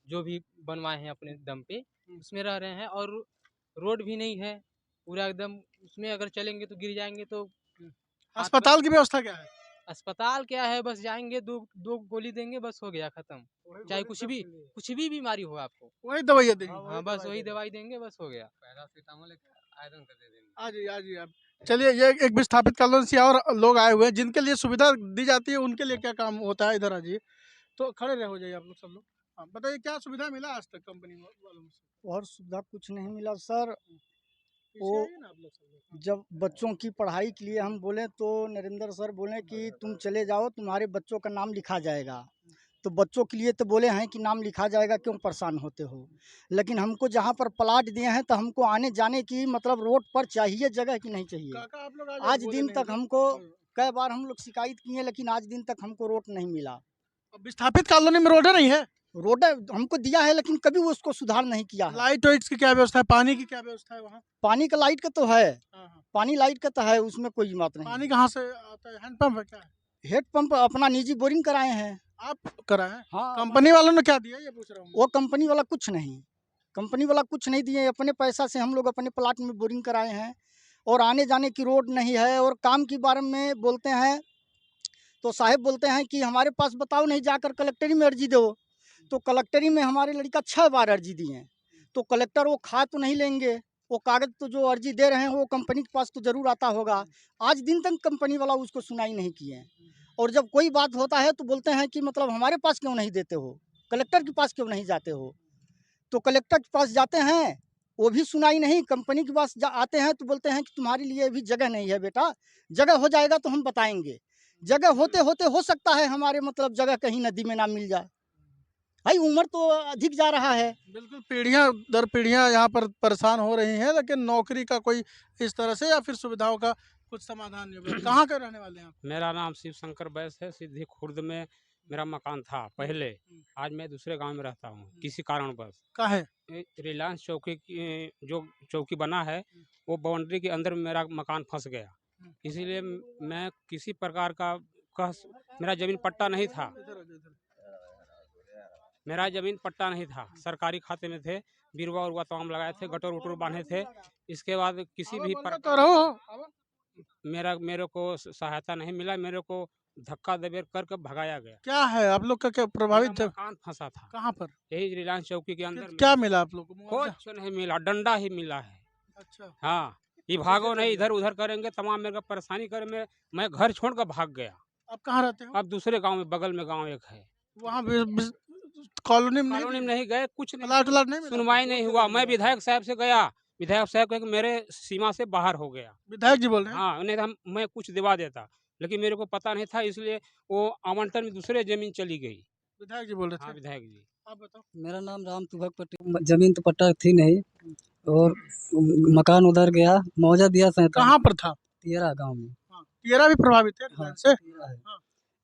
Speaker 10: जो भी बनवाए हैं अपने दम पे उसमें रह रहे हैं। और रोड भी नहीं है पूरा एकदम, उसमें अगर चलेंगे तो गिर जाएंगे। तो
Speaker 1: अस्पताल की व्यवस्था क्या है?
Speaker 10: अस्पताल क्या है, बस जाएंगे दो गोली देंगे बस हो गया खत्म। चाहे कुछ भी बीमारी हो आपको
Speaker 1: वही दवाई देंगे।
Speaker 10: हाँ, बस वही दवाई देंगे बस हो गया। आयरन कर दे देंगे।
Speaker 1: आज आप चलिए, ये एक विस्थापित कॉलोनी से और लोग आए हुए हैं जिनके लिए सुविधा दी जाती है, उनके लिए क्या काम होता है? इधर आ जाइए, तो खड़े रहे हो जाइए आप लोग सब लोग। हाँ, बताइए क्या सुविधा मिला आज तक कंपनी वालों से?
Speaker 11: और सुविधा कुछ नहीं मिला सर। वो
Speaker 1: आइए ना आप लोग सब लोग।
Speaker 11: जब बच्चों की पढ़ाई के लिए हम बोले तो नरेंद्र सर बोले कि तुम चले जाओ, तुम्हारे बच्चों का नाम लिखा जाएगा। तो बच्चों के लिए तो बोले हैं कि नाम लिखा जाएगा, क्यों परेशान होते हो। लेकिन हमको जहाँ पर प्लाट दिए हैं तो हमको आने जाने की मतलब रोड पर चाहिए जगह कि नहीं चाहिए।
Speaker 1: काका आप लोग
Speaker 11: आज दिन तक हमको कई बार हम लोग शिकायत किए, लेकिन आज दिन तक हमको रोड नहीं मिला।
Speaker 1: अब विस्थापित कॉलोनी में रोड नहीं है?
Speaker 11: रोड हमको दिया है लेकिन कभी वो उसको सुधार नहीं किया है।
Speaker 1: लाइट वाइट की क्या व्यवस्था है? पानी की क्या व्यवस्था है वहाँ?
Speaker 11: पानी का लाइट का तो है,
Speaker 1: हाँ।
Speaker 11: पानी लाइट का तो है, उसमें कोई बात नहीं।
Speaker 1: पानी कहाँ से आता है? हैंडपंप है क्या?
Speaker 11: हेड पंप अपना निजी बोरिंग कराए हैं।
Speaker 1: आप करा है?
Speaker 11: हाँ,
Speaker 1: कंपनी वालों ने क्या दिया ये पूछ रहा हूँ।
Speaker 11: वो कंपनी वाला कुछ नहीं दिए। अपने पैसा से हम लोग अपने प्लाट में बोरिंग कराए हैं और आने जाने की रोड नहीं है। और काम के बारे में बोलते हैं तो साहब बोलते हैं कि हमारे पास बताओ, नहीं जाकर कलेक्टरी में अर्जी दो। तो कलेक्टरी में हमारे लड़का 6 बार अर्जी दिए, तो कलेक्टर वो खा तो नहीं लेंगे। वो कागज तो जो अर्जी दे रहे हैं वो कंपनी के पास तो जरूर आता होगा। आज दिन तक कंपनी वाला उसको सुनाई नहीं किए। और जब कोई बात होता है तो बोलते हैं कि मतलब हमारे पास क्यों नहीं देते हो, कलेक्टर के पास क्यों नहीं जाते हो। तो कलेक्टर के पास जाते हैं, वो भी सुनाई नहीं। कंपनी के पास आते हैं तो बोलते हैं कि तुम्हारे लिए भी जगह नहीं है बेटा, जगह हो जाएगा तो हम बताएंगे। जगह होते होते हो सकता है हमारे मतलब जगह कहीं नदी में ना मिल जाए। भाई उम्र तो अधिक जा रहा है।
Speaker 1: बिल्कुल, पीढ़ियां दर पीढ़ियां यहाँ पर परेशान हो रही हैं, लेकिन नौकरी का कोई इस तरह से या फिर सुविधाओं का कुछ समाधान नहीं हुआ। कहाँ के रहने वाले हैं आप?
Speaker 12: मेरा नाम शिव शंकर बैस है। सिद्धि खुर्द में मेरा मकान था पहले। आज मैं दूसरे गांव में रहता हूँ किसी कारणवश।
Speaker 1: कहाँ है?
Speaker 12: रिलायंस चौकी की जो चौकी बना है वो बाउंड्री के अंदर मेरा मकान फंस गया, इसीलिए मैं किसी प्रकार का मेरा ज़मीन पट्टा नहीं था। मेरा ज़मीन पट्टा नहीं था, सरकारी खाते में थे, बिरवा उरवा तमाम लगाए थे, गटर उटर बांधे थे। इसके बाद किसी भी मेरे को सहायता नहीं मिला। मेरे को धक्का दबेर करके भगाया गया।
Speaker 1: क्या है आप लोग का क्या प्रभावित?
Speaker 12: मकान फंसा था।
Speaker 1: कहाँ पर?
Speaker 12: यही रिलायंस चौकी के अंदर।
Speaker 1: क्या मिला आप लोग को?
Speaker 12: कुछ नहीं मिला, डंडा ही मिला है।
Speaker 1: अच्छा।
Speaker 12: हाँ, ये भागो नहीं, इधर उधर करेंगे, तमाम मेरे को परेशानी करे। मैं घर छोड़ कर भाग गया।
Speaker 1: आप कहाँ रहते हो?
Speaker 12: अब दूसरे गांव में, बगल में गांव एक है,
Speaker 1: वहाँ कॉलोनी में
Speaker 12: कॉलोनी में नहीं गए, कुछ नहीं,
Speaker 1: प्लाट व्लाट नहीं मिला?
Speaker 12: सुनवाई नहीं हुआ। मैं विधायक साहब से गया, विधायक साहब कहे कि मेरे सीमा से बाहर हो गया।
Speaker 1: विधायक जी बोल रहे हैं?
Speaker 12: हाँ, नहीं तो मैं कुछ दिवा देता, लेकिन मेरे को पता नहीं था, इसलिए वो आवंटन में दूसरे जमीन चली गई।
Speaker 1: विधायक जी बोल रहे
Speaker 12: हाँ,
Speaker 1: थे?
Speaker 12: विधायक जी।
Speaker 1: आप बताओ।
Speaker 6: मेरा नाम राम तुभक पटेल। जमीन तो पट्टा थी नहीं और मकान उधर गया, मुआवजा दिया
Speaker 1: कहाँ पर था?
Speaker 6: तियरा गांव में।
Speaker 1: तियरा भी प्रभावित है
Speaker 6: हाँ,
Speaker 1: से?
Speaker 6: तियरा है।
Speaker 1: हाँ।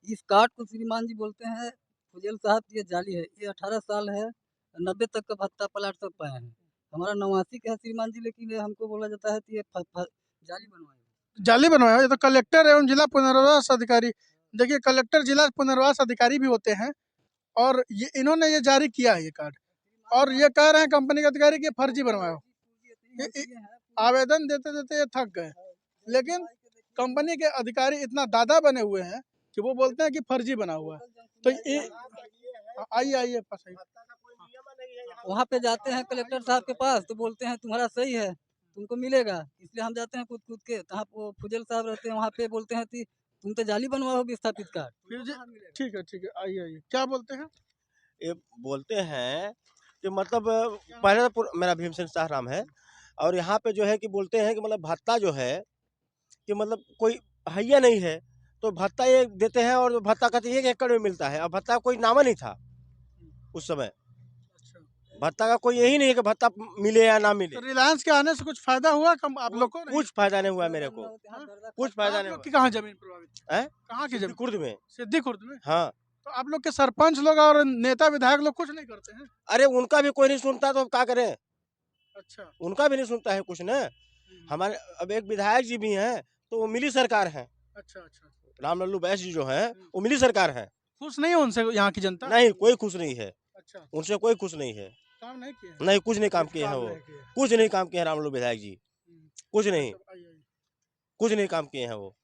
Speaker 6: इस कार्ड को श्रीमान जी बोलते हैं फुजेल साहब, ये जाली है। ये 18 साल है, 90 तक का भत्ता प्लाट सब पाए हैं। हमारा 89 का है श्रीमान जी, लेकिन ये हमको बोला जाता है कि ये जाली बनवाए।
Speaker 1: जाली बनवाया? ये तो कलेक्टर एवं जिला पुनर्वास अधिकारी, देखिए कलेक्टर जिला पुनर्वास अधिकारी भी होते हैं और ये इन्होंने ये जारी किया है ये कार्ड, और ये कह रहे हैं कंपनी के अधिकारी कि फर्जी बनवाया। आवेदन देते देते ये थक गए, लेकिन कंपनी के अधिकारी इतना दादा बने हुए हैं कि वो बोलते हैं कि फर्जी बना हुआ है। तो ये आइए आइए पास आइए।
Speaker 6: वहाँ पे जाते हैं कलेक्टर साहब के पास तो बोलते हैं तुम्हारा सही है, तुमको मिलेगा। इसलिए हम जाते हैं कूद कूद के, तहाँ वो फुजेल साहब रहते हैं, वहाँ पे बोलते हैं कि तुम तो जाली बनवाओ विस्थापित कार्ड।
Speaker 1: ठीक है आइए आइए। क्या बोलते हैं?
Speaker 13: ये बोलते हैं कि मतलब पहले तो मेरा भीमसेन साहराम है, और यहाँ पे जो है कि बोलते हैं कि मतलब भत्ता जो है कि मतलब कोई हैया नहीं है, तो भत्ता ये देते हैं, और भत्ता कहते हैं 1 एकड़ में मिलता है, और भत्ता का कोई नामा नहीं था उस समय। भत्ता का कोई यही नहीं है कि भत्ता मिले या ना मिले।
Speaker 1: तो रिलायंस के आने से कुछ फायदा हुआ कम आप लोग को?
Speaker 13: कुछ फायदा नहीं हुआ मेरे को, कुछ फायदा नहीं हुआ।
Speaker 1: कहाँ जमीन प्रभावित
Speaker 13: है?
Speaker 1: कहाँ की जमीन?
Speaker 13: कुर्द में।
Speaker 1: सिद्धि खुर्द में?
Speaker 13: हाँ।
Speaker 1: तो आप लोग के सरपंच लोग और नेता विधायक लोग कुछ नहीं करते हैं?
Speaker 13: अरे उनका भी कोई नहीं सुनता, तो क्या करें?
Speaker 1: अच्छा,
Speaker 13: उनका भी नहीं सुनता है कुछ ना। हमारे अब एक विधायक जी भी हैं, तो वो मिली सरकार है।
Speaker 1: अच्छा,
Speaker 13: राम लल्लू बैस जी जो है वो मिली सरकार है।
Speaker 1: खुश नहीं है उनसे यहाँ की जनता?
Speaker 13: नहीं, कोई खुश नहीं है।
Speaker 1: अच्छा,
Speaker 13: उनसे कोई खुश नहीं है।
Speaker 1: काम नहीं किए?
Speaker 13: नहीं, कुछ नहीं काम किए हैं वो, कुछ नहीं काम किए हैं राम लल्लू विधायक जी, कुछ नहीं, कुछ नहीं काम किए हैं वो।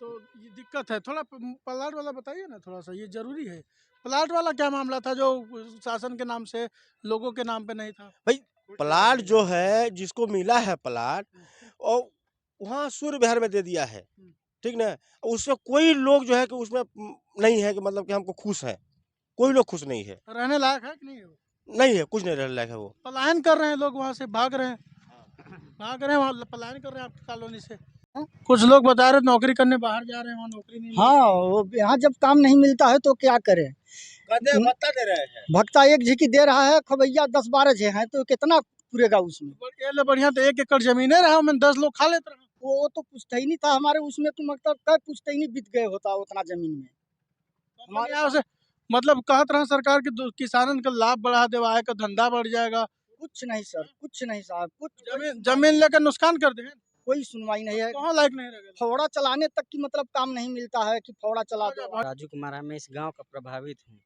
Speaker 1: तो ये दिक्कत है थोड़ा। प्लाट वाला बताइए ना थोड़ा सा, ये जरूरी है। प्लाट वाला क्या मामला था जो शासन के नाम से लोगों के नाम पे नहीं था?
Speaker 13: भाई प्लाट जो है जिसको मिला है प्लाट, और वहाँ सूर्य विहार में दे दिया है, ठीक ना। उसमें कोई लोग जो है कि उसमें नहीं है कि मतलब कि हमको खुश है, कोई लोग खुश नहीं है।
Speaker 1: रहने लायक है कि नहीं है?
Speaker 13: नहीं है, कुछ नहीं रहने लायक है वो।
Speaker 1: पलायन कर रहे हैं लोग, वहाँ से भाग रहे हैं, वहाँ पलायन कर रहे हैं आपकी कॉलोनी से। कुछ लोग बता रहे नौकरी करने बाहर जा रहे हैं, वहाँ नौकरी नहीं।
Speaker 11: हाँ, वो यहाँ जब काम नहीं मिलता है तो क्या करें?
Speaker 13: भत्ता दे रहे हैं,
Speaker 11: भक्ता 1 झिकी दे रहा है, खबैया 10-12 जे हैं, तो कितना पूरेगा उसमें?
Speaker 1: ये ले बढ़िया, तो 1 एकड़ जमीने रहा, मैं 10 लोग खा लेते रहे।
Speaker 11: वो तो पुश्ता ही नहीं था हमारे उसमें, तो मतलब कई पुश्ता ही नहीं बीत गए होता उतना जमीन में।
Speaker 1: हमारे यहाँ से मतलब कहत रहे सरकार की किसानन का लाभ बढ़ा देवा का धंधा बढ़ जाएगा।
Speaker 11: कुछ नहीं सर, कुछ नहीं साहब, कुछ
Speaker 1: जमीन लेकर नुकसान कर दे,
Speaker 11: कोई सुनवाई नहीं है।
Speaker 1: कहाँ लायक नहीं रह
Speaker 11: फौड़ा चलाने तक की मतलब काम नहीं मिलता है कि फौड़ा चला दो।
Speaker 14: राजू कुमार है, मैं इस गांव का प्रभावित हूँ।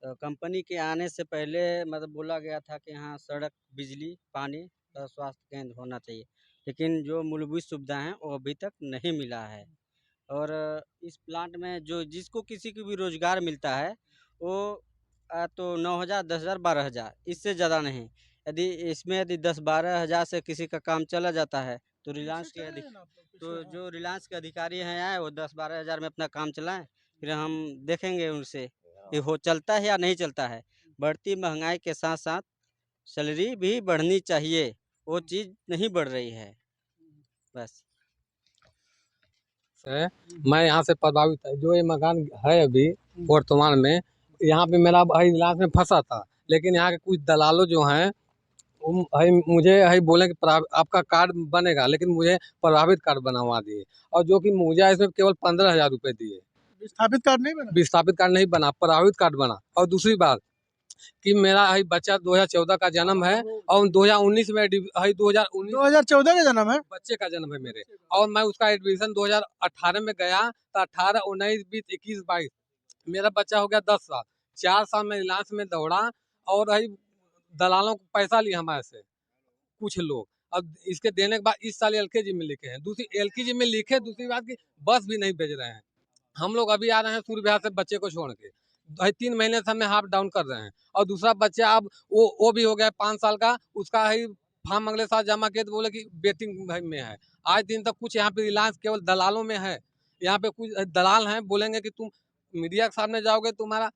Speaker 14: तो कंपनी के आने से पहले मतलब बोला गया था कि यहाँ सड़क, बिजली, पानी और स्वास्थ्य केंद्र होना चाहिए, लेकिन जो मूलभूत सुविधा हैं वो अभी तक नहीं मिला है। और इस प्लांट में जो जिसको किसी को भी रोजगार मिलता है वो तो 9,000, 10,000, 12,000, इससे ज़्यादा नहीं। यदि 10-12 हज़ार से किसी का काम चला जाता है तो जो रिलायंस के अधिकारी हैं आए, वो 10-12 हज़ार में अपना काम चलाएं, फिर हम देखेंगे उनसे कि हो चलता है या नहीं चलता है। बढ़ती महंगाई के साथ साथ सैलरी भी बढ़नी चाहिए, वो चीज़ नहीं बढ़ रही है। बस
Speaker 15: मैं यहाँ से प्रभावित है। जो ये मकान है अभी वर्तमान में, यहाँ पे मेरा भाई इलाज में फंसा था, लेकिन यहाँ के कुछ दलालों जो हैं मुझे बोले कि आपका कार्ड बनेगा, लेकिन मुझे प्रभावित कार्ड बनवा दिए, और जो कि मुझे इसमें केवल 15,000 रुपये दिए।
Speaker 1: विस्थापित कार्ड नहीं बना?
Speaker 15: विस्थापित कार्ड नहीं बना, प्रभावित कार्ड बना। और दूसरी बात कि मेरा बच्चा 2014 का जन्म है, और 2019 में
Speaker 1: 2014 का जन्म है,
Speaker 15: बच्चे का जन्म है मेरे, और मैं उसका एडमिशन 2018 में गया, तो 18, 19, 20, 21, 22 मेरा बच्चा हो गया 10 साल। 4 साल में रिलायंस में दौड़ा, और दलालों को पैसा लिया हमारे से कुछ लोग। अब इसके देने के बाद इस साल एलकेजी में लिखे हैं, एलकेजी में लिखे, दूसरी बात की बस भी नहीं भेज रहे हैं। हम लोग अभी आ रहे हैं सूर्य विहार से बच्चे को छोड़ के, 3 महीने से हमें हाफ डाउन कर रहे हैं, और दूसरा बच्चा अब वो भी हो गया 5 साल का, उसका फॉर्म अगले साल जमा किए तो बोले कि वेटिंग में है। आज दिन तक कुछ यहाँ पे रिलायंस केवल दलालों में है। यहाँ पे कुछ दलाल हैं, बोलेंगे कि तुम मीडिया के सामने जाओगे, तुम्हारा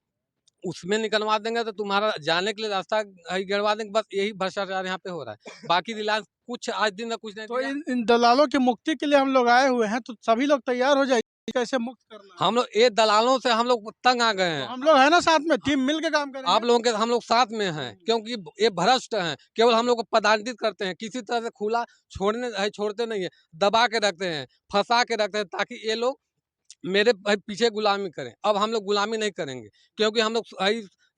Speaker 15: उसमें निकलवा देंगे तो तुम्हारा जाने के लिए रास्ता गड़वा देंगे। बस यही भ्रष्टाचार यहाँ पे हो रहा है। बाकी रिलायंस कुछ आज दिन कुछ नहीं
Speaker 1: तो
Speaker 15: दिया।
Speaker 1: इन दलालों की मुक्ति के लिए हम लोग आए हुए हैं, तो सभी लोग तैयार हो जाइए, कैसे मुक्त करना है।
Speaker 15: हम लोग ये दलालों से हम लोग तंग आ गए हैं।
Speaker 1: हम लोग है ना साथ में, टीम मिल के काम करेंगे।
Speaker 15: आप लोगों के हम लोग साथ में हैं, क्योंकि ये भ्रष्ट हैं, केवल हम लोग को पदान्वित करते हैं, किसी तरह से खुला छोड़ते नहीं है, दबा के रखते हैं, फंसा के रखते हैं, ताकि ये लोग मेरे पीछे गुलामी करें। अब हम लोग गुलामी नहीं करेंगे, क्योंकि हम लोग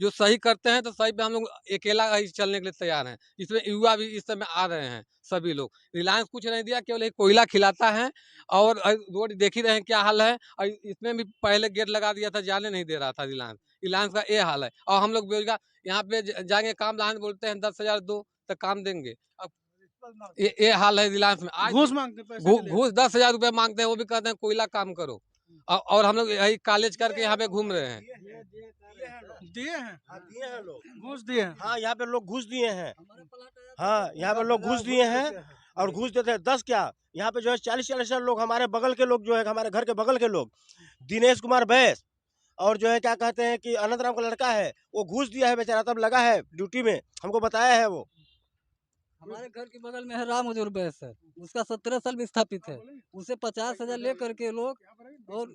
Speaker 15: जो सही करते हैं तो सही पे हम लोग अकेला चलने के लिए तैयार हैं। इसमें युवा भी इस समय आ रहे हैं, सभी लोग। रिलायंस कुछ नहीं दिया, केवल एक कोयला खिलाता है, और रोड देख ही रहे हैं क्या हाल है। और इसमें भी पहले गेट लगा दिया था, जाने नहीं दे रहा था रिलायंस का ये हाल है। और हम लोग बेरोजगार यहाँ पे जाएंगे काम लाने बोलते हैं 10,000 दो तो काम देंगे। अब ये हाल है रिलायंस में। आज
Speaker 1: घूस मांगते हैं, पैसे के लिए।
Speaker 15: घूस 10,000 रुपये मांगते हैं, वो भी कहते हैं कोयला काम करो। और हम लोग यही कॉलेज करके यहाँ पे घूम रहे हैं।
Speaker 1: दिए हैं,
Speaker 13: दिए हैं लोग,
Speaker 1: घूस दिए हैं।
Speaker 13: हाँ यहाँ पे लोग घूस दिए हैं। हाँ यहाँ पे लोग घूस दिए हैं, और घूस देते हैं 10 क्या, यहाँ पे जो है 40 लोग, हमारे बगल के लोग जो है, हमारे घर के बगल के लोग, दिनेश कुमार बैस, और जो है क्या कहते हैं कि अनंत राम का लड़का है, वो घूस दिया है बेचारा, तब लगा है ड्यूटी में, हमको बताया है वो।
Speaker 16: हमारे घर के बगल में है राम हजूर बैस सर, उसका 17 साल विस्थापित है, उसे 50,000 ले करके लोग और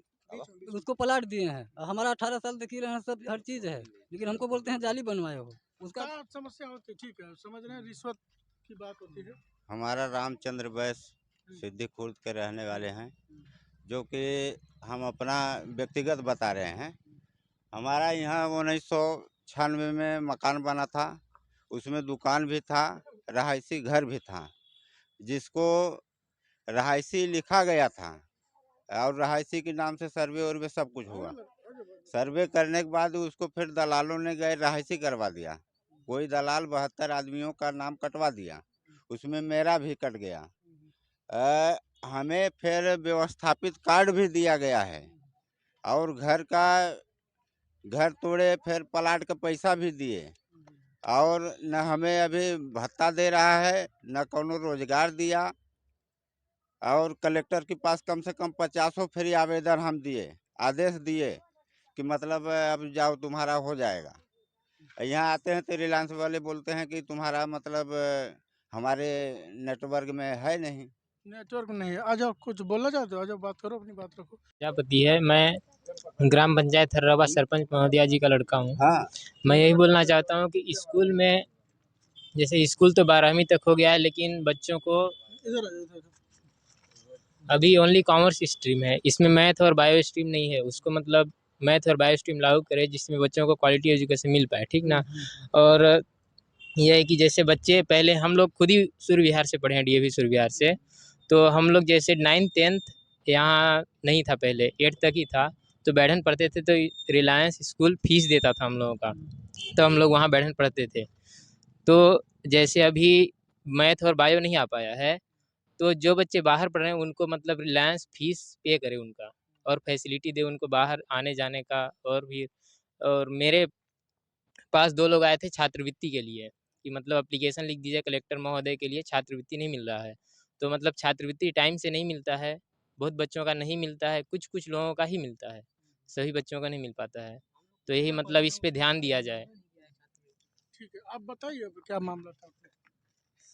Speaker 16: उसको पलाट दिए हैं। हमारा 18 साल देख ही रहे हैं, सब हर चीज है, लेकिन हमको बोलते हैं जाली बनवाए हो। उसका
Speaker 1: क्या समस्या होती है, ठीक है, समझ रहे हैं, रिश्वत की बात होती है।
Speaker 17: हमारा रामचंद्र बैस सिद्धी खुर्द के रहने वाले हैं, जो कि हम अपना व्यक्तिगत बता रहे हैं। हमारा यहाँ 1996 में मकान बना था, उसमें दुकान भी था, रहायशी घर भी था, जिसको रहायशी लिखा गया था, और रहायशी के नाम से सर्वे वर्वे सब कुछ हुआ। सर्वे करने के बाद उसको फिर दलालों ने गए रहायशी करवा दिया। कोई दलाल 72 आदमियों का नाम कटवा दिया, उसमें मेरा भी कट गया। हमें फिर व्यवस्थापित कार्ड भी दिया गया है, और घर तोड़े, फिर प्लाट का पैसा भी दिए, और न हमें अभी भत्ता दे रहा है, न कोनो रोजगार दिया। और कलेक्टर के पास कम से कम 50 फ्री आवेदन हम दिए, आदेश दिए कि मतलब अब जाओ तुम्हारा हो जाएगा। यहाँ आते हैं तो रिलायंस वाले बोलते हैं कि तुम्हारा मतलब हमारे नेटवर्क में है नहीं।
Speaker 1: नेटवर्क नहीं है। आ जाओ, कुछ बोलना चाहते हो, आ जाओ, बात करो, अपनी बात रखो।
Speaker 18: प्रजापति है, मैं ग्राम पंचायत हर्रावा सरपंच महोदया जी का लड़का हूँ। मैं यही बोलना चाहता हूँ कि स्कूल में, जैसे स्कूल तो 12वीं तक हो गया है, लेकिन बच्चों को अभी ओनली कॉमर्स स्ट्रीम है, इसमें मैथ और बायो स्ट्रीम नहीं है। उसको मतलब मैथ और बायो स्ट्रीम लागू करे, जिसमें बच्चों को क्वालिटी एजुकेशन मिल पाए, ठीक ना। और यह है कि जैसे बच्चे पहले, हम लोग खुद ही सूर्य विहार से पढ़े हैं, DAV सूर्य विहार से, तो हम लोग जैसे 9th 10th यहाँ नहीं था, पहले 8th तक ही था। तो बैठन पढ़ते थे, तो रिलायंस स्कूल फीस देता था हम लोगों का, तो हम लोग वहाँ बैठन पढ़ते थे। तो जैसे अभी मैथ और बायो नहीं आ पाया है, तो जो बच्चे बाहर पढ़ रहे हैं उनको मतलब रिलायंस फीस पे करे उनका, और फैसिलिटी दे उनको बाहर आने जाने का। और मेरे पास 2 लोग आए थे छात्रवृत्ति के लिए, कि मतलब एप्लीकेशन लिख दीजिए कलेक्टर महोदय के लिए, छात्रवृत्ति नहीं मिल रहा है। तो मतलब छात्रवृत्ति टाइम से नहीं मिलता है, बहुत बच्चों का नहीं मिलता है, कुछ लोगों का ही मिलता है, सभी बच्चों का नहीं मिल पाता है। तो यही मतलब इस पे ध्यान दिया जाए।
Speaker 1: ठीक है, आप बताइए अब क्या मामला था।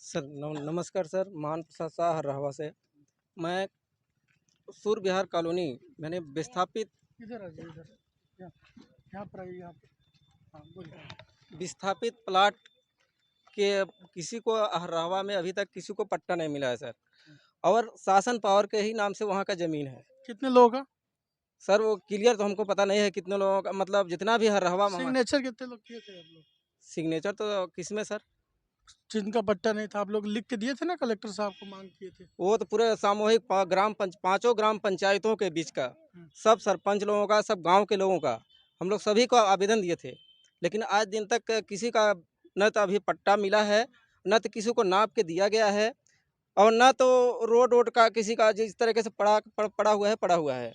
Speaker 16: सर नमस्कार सर, महान प्रसाद शाह हर्रावा से। मैं सूर्य विहार कॉलोनी, मैंने विस्थापित
Speaker 1: इधर आ जाइए, इधर यहाँ पर आइए, यहाँ पर। हाँ, बोलिए।
Speaker 16: विस्थापित प्लाट के किसी को हर्रावा में अभी तक किसी को पट्टा नहीं मिला है सर, और शासन पावर के ही नाम से वहाँ का ज़मीन है।
Speaker 1: कितने लोगों का
Speaker 16: सर? वो क्लियर तो हमको पता नहीं है कितने लोगों का, मतलब जितना भी हर्रावा।
Speaker 1: सिग्नेचर कितने लोग किए थे आप लोग?
Speaker 16: सिग्नेचर तो किसमें सर?
Speaker 1: जिनका पट्टा नहीं था, आप लोग लिख के दिए थे ना, कलेक्टर साहब को मांग किए थे।
Speaker 16: वो तो पूरे सामूहिक पाँचों ग्राम पंचायतों के बीच का, सब सरपंच लोगों का, सब गांव के लोगों का, हम लोग सभी को आवेदन दिए थे। लेकिन आज दिन तक किसी का न तो अभी पट्टा मिला है, न तो किसी को नाप के दिया गया है, और न तो रोड का किसी का जिस तरीके से पड़ा हुआ है।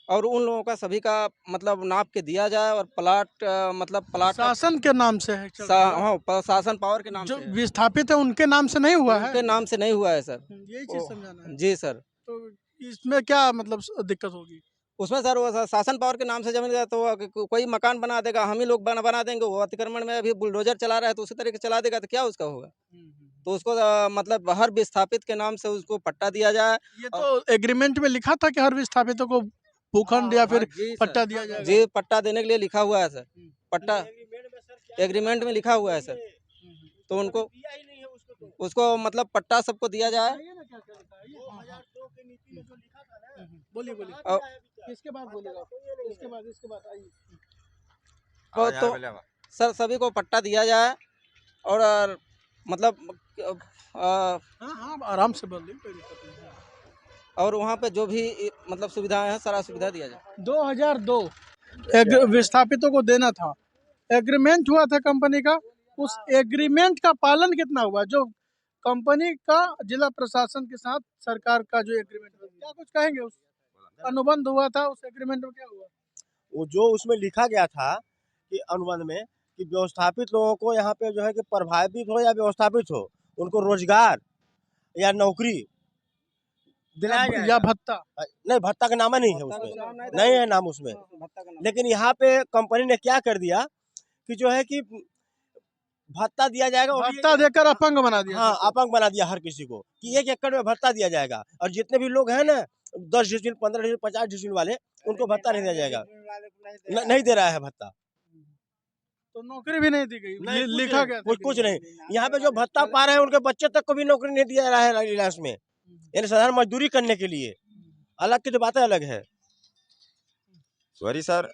Speaker 16: और उन लोगों का सभी का मतलब नाप के दिया जाए, और प्लाट मतलब प्लाट
Speaker 1: शासन के नाम से है।
Speaker 16: हाँ, शासन पावर के नाम
Speaker 1: जो
Speaker 16: से है।
Speaker 1: विस्थापित है उनके नाम से नहीं हुआ है,
Speaker 16: उनके नाम से नहीं हुआ है सर।
Speaker 1: यही चीज समझाना है।
Speaker 16: जी सर।
Speaker 1: तो इसमें क्या मतलब दिक्कत होगी?
Speaker 16: उसमें सर वो शासन पावर के नाम से जमीन तो कोई मकान बना देगा, हम ही लोग बना देंगे। वो अतिक्रमण में अभी बुलडोजर चला रहा है तो उसी तरीके चला देगा तो क्या उसका होगा। तो उसको मतलब हर विस्थापित के नाम से उसको पट्टा दिया जाए।
Speaker 1: ये तो एग्रीमेंट में लिखा था कि हर विस्थापितों को भूखंड या फिर पट्टा दिया जाएगा।
Speaker 16: जी पट्टा देने के लिए लिखा हुआ है सर, पट्टा एग्रीमेंट में लिखा हुआ है सर। तो उनको उसको मतलब पट्टा सबको दिया जाए।
Speaker 1: बोलिए बोलिए,
Speaker 16: और
Speaker 1: इसके बाद बोलिएगा, इसके बाद आइए।
Speaker 16: तो सर सभी को पट्टा दिया जाए और मतलब
Speaker 1: हाँ आराम से बोलिए, कोई दिक्कत नहीं है।
Speaker 16: और वहाँ पे जो भी मतलब सुविधाएं हैं सारा सुविधा दिया जाए।
Speaker 1: 2002 विस्थापितों को देना था, एग्रीमेंट हुआ था कंपनी का, उस एग्रीमेंट का पालन कितना हुआ? जो कंपनी का जिला प्रशासन के साथ सरकार का जो एग्रीमेंट हुआ, क्या कुछ कहेंगे? उस अनुबंध हुआ था, उस एग्रीमेंट में क्या हुआ?
Speaker 13: वो जो उसमें लिखा गया था कि अनुबंध में कि व्यवस्थापित लोगों को यहाँ पे जो है कि प्रभावित हो या व्यवस्थापित हो, उनको रोजगार या नौकरी दिलाया जाएगा
Speaker 1: या भत्ता।
Speaker 13: नहीं, भत्ता का नाम नहीं है उसमें, नहीं है नाम उसमें। लेकिन यहाँ पे कंपनी ने क्या कर दिया कि जो है कि भत्ता दिया जाएगा,
Speaker 1: भत्ता देकर अपंग बना दिया।
Speaker 13: हाँ अपंग बना दिया हर किसी को कि 1 एकड़ में भत्ता दिया जाएगा। और जितने भी लोग हैं ना 10 डिसमिल 15 डिसमिल 50 डिसमिल वाले, उनको भत्ता नहीं दिया जाएगा, नहीं दे रहा है भत्ता।
Speaker 1: तो नौकरी भी नहीं दी गई, लिखा गया
Speaker 13: कुछ नहीं। यहाँ पे जो भत्ता पा रहे हैं उनके बच्चे तक को भी नौकरी नहीं दिया रहा है रिलायंस में, यानी साधारण मजदूरी करने के लिए। अलग की तो बातें अलग है।
Speaker 5: सॉरी सर,